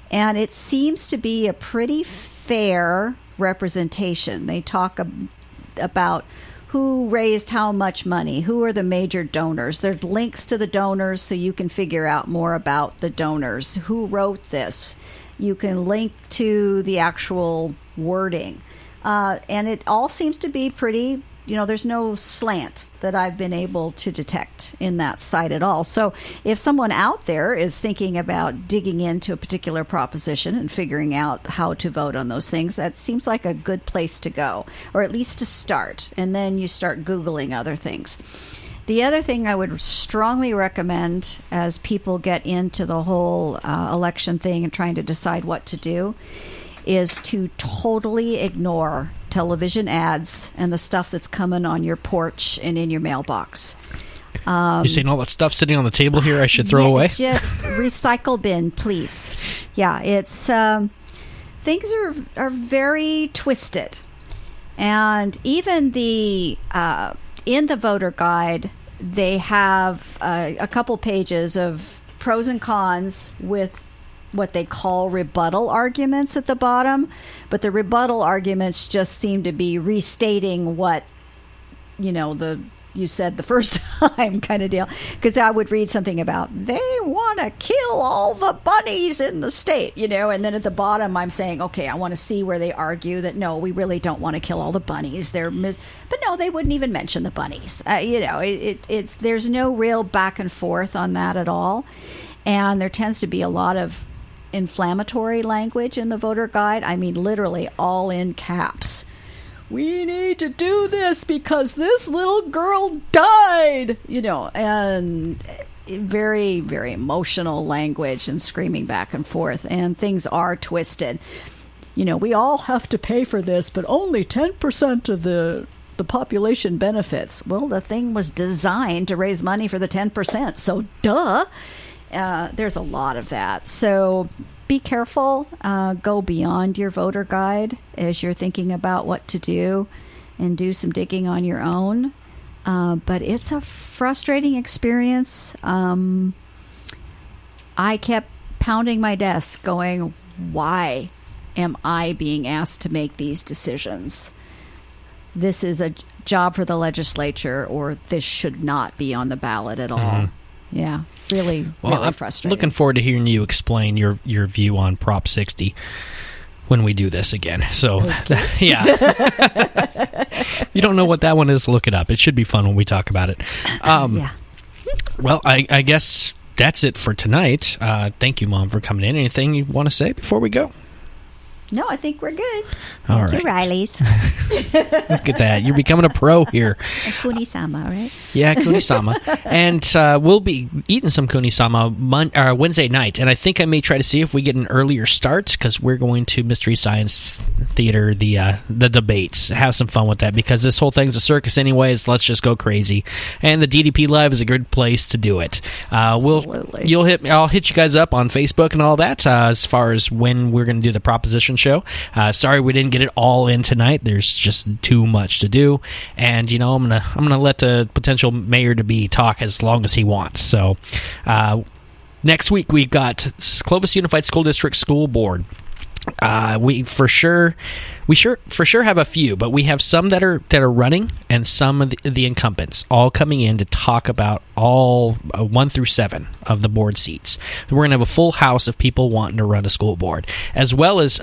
And it seems to be a pretty fair representation. They talk about who raised how much money, who are the major donors. There's links to the donors so you can figure out more about the donors. Who wrote this? You can link to the actual wording. And it all seems to be pretty, you know, there's no slant that I've been able to detect in that site at all. So if someone out there is thinking about digging into a particular proposition and figuring out how to vote on those things, that seems like a good place to go, or at least to start. And then you start Googling other things. The other thing I would strongly recommend as people get into the whole election thing and trying to decide what to do is to totally ignore television ads and the stuff that's coming on your porch and in your mailbox. You're saying all that stuff sitting on the table here I should throw away? Just recycle bin, please. Yeah, it's things are very twisted. And even the in the voter guide, they have a couple pages of pros and cons with what they call rebuttal arguments at the bottom, but the rebuttal arguments just seem to be restating what, you know, you said the first time kind of deal. Because I would read something about they want to kill all the bunnies in the state, you know, and then at the bottom I'm saying, okay, I want to see where they argue that no, we really don't want to kill all the bunnies. But no, they wouldn't even mention the bunnies. You know, it's there's no real back and forth on that at all, and there tends to be a lot of inflammatory language in the voter guide. I mean, literally all in caps. We need to do this because this little girl died, you know, and very, very emotional language and screaming back and forth, and things are twisted. You know, we all have to pay for this, but only 10% of the population benefits. Well, the thing was designed to raise money for the 10%, so duh. There's a lot of that. So be careful. Go beyond your voter guide as you're thinking about what to do, and do some digging on your own. But it's a frustrating experience. I kept pounding my desk going, why am I being asked to make these decisions? This is a job for the legislature, or this should not be on the ballot at all. Mm-hmm. Yeah, really frustrating. Looking forward to hearing you explain your view on Prop 60 when we do this again. So, yeah. If you don't know what that one is, look it up. It should be fun when we talk about it. Yeah. Well, I guess that's it for tonight. Thank you, Mom, for coming in. Anything you want to say before we go? No, I think we're good. All Thank you, Riley's. Look at that. You're becoming a pro here. And Kuni-sama, right? Yeah, Kuni-sama. And we'll be eating some Kuni-sama Wednesday night. And I think I may try to see if we get an earlier start, because we're going to Mystery Science Theater, the debates. Have some fun with that, because this whole thing's a circus anyways. Let's just go crazy. And the DDP Live is a good place to do it. Absolutely. I'll hit you guys up on Facebook and all that as far as when we're going to do the proposition show. Sorry we didn't get it all in tonight. There's just too much to do, and you know, I'm gonna let the potential mayor-to-be talk as long as he wants. So next week we've got Clovis Unified School District School Board. We for sure have a few, but we have some that are running, and some of the incumbents all coming in to talk about all 1 through 7 of the board seats. We're going to have a full house of people wanting to run a school board, as well as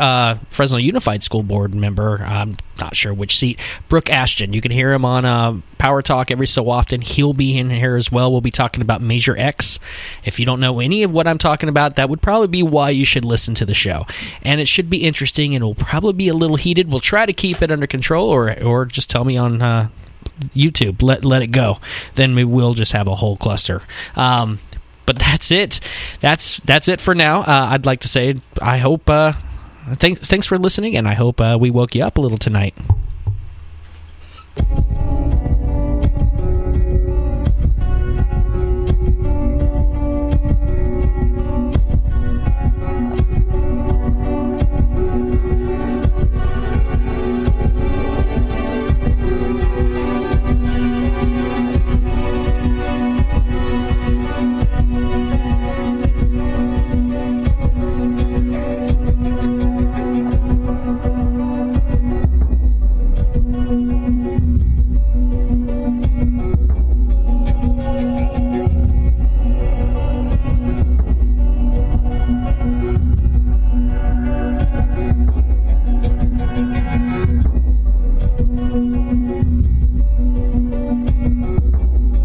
Fresno Unified School Board member. not sure which seat. Brooke Ashton. You can hear him on Power Talk every so often. He'll be in here as well. We'll be talking about Measure X. If you don't know any of what I'm talking about, that would probably be why you should listen to the show. And it should be interesting, and it will probably be a little heated. We'll try to keep it under control, or just tell me on YouTube. Let it go. Then we will just have a whole cluster. But that's it. That's it for now. I'd like to say I hope... thanks for listening, and I hope we woke you up a little tonight.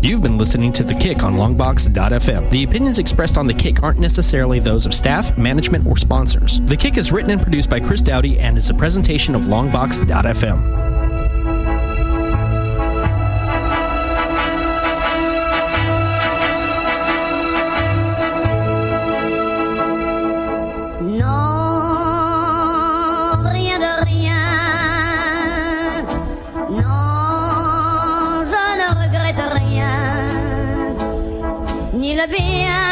You've been listening to The Kick on Longbox.FM. The opinions expressed on The Kick aren't necessarily those of staff, management, or sponsors. The Kick is written and produced by Chris Dowdy and is a presentation of Longbox.FM. Le bien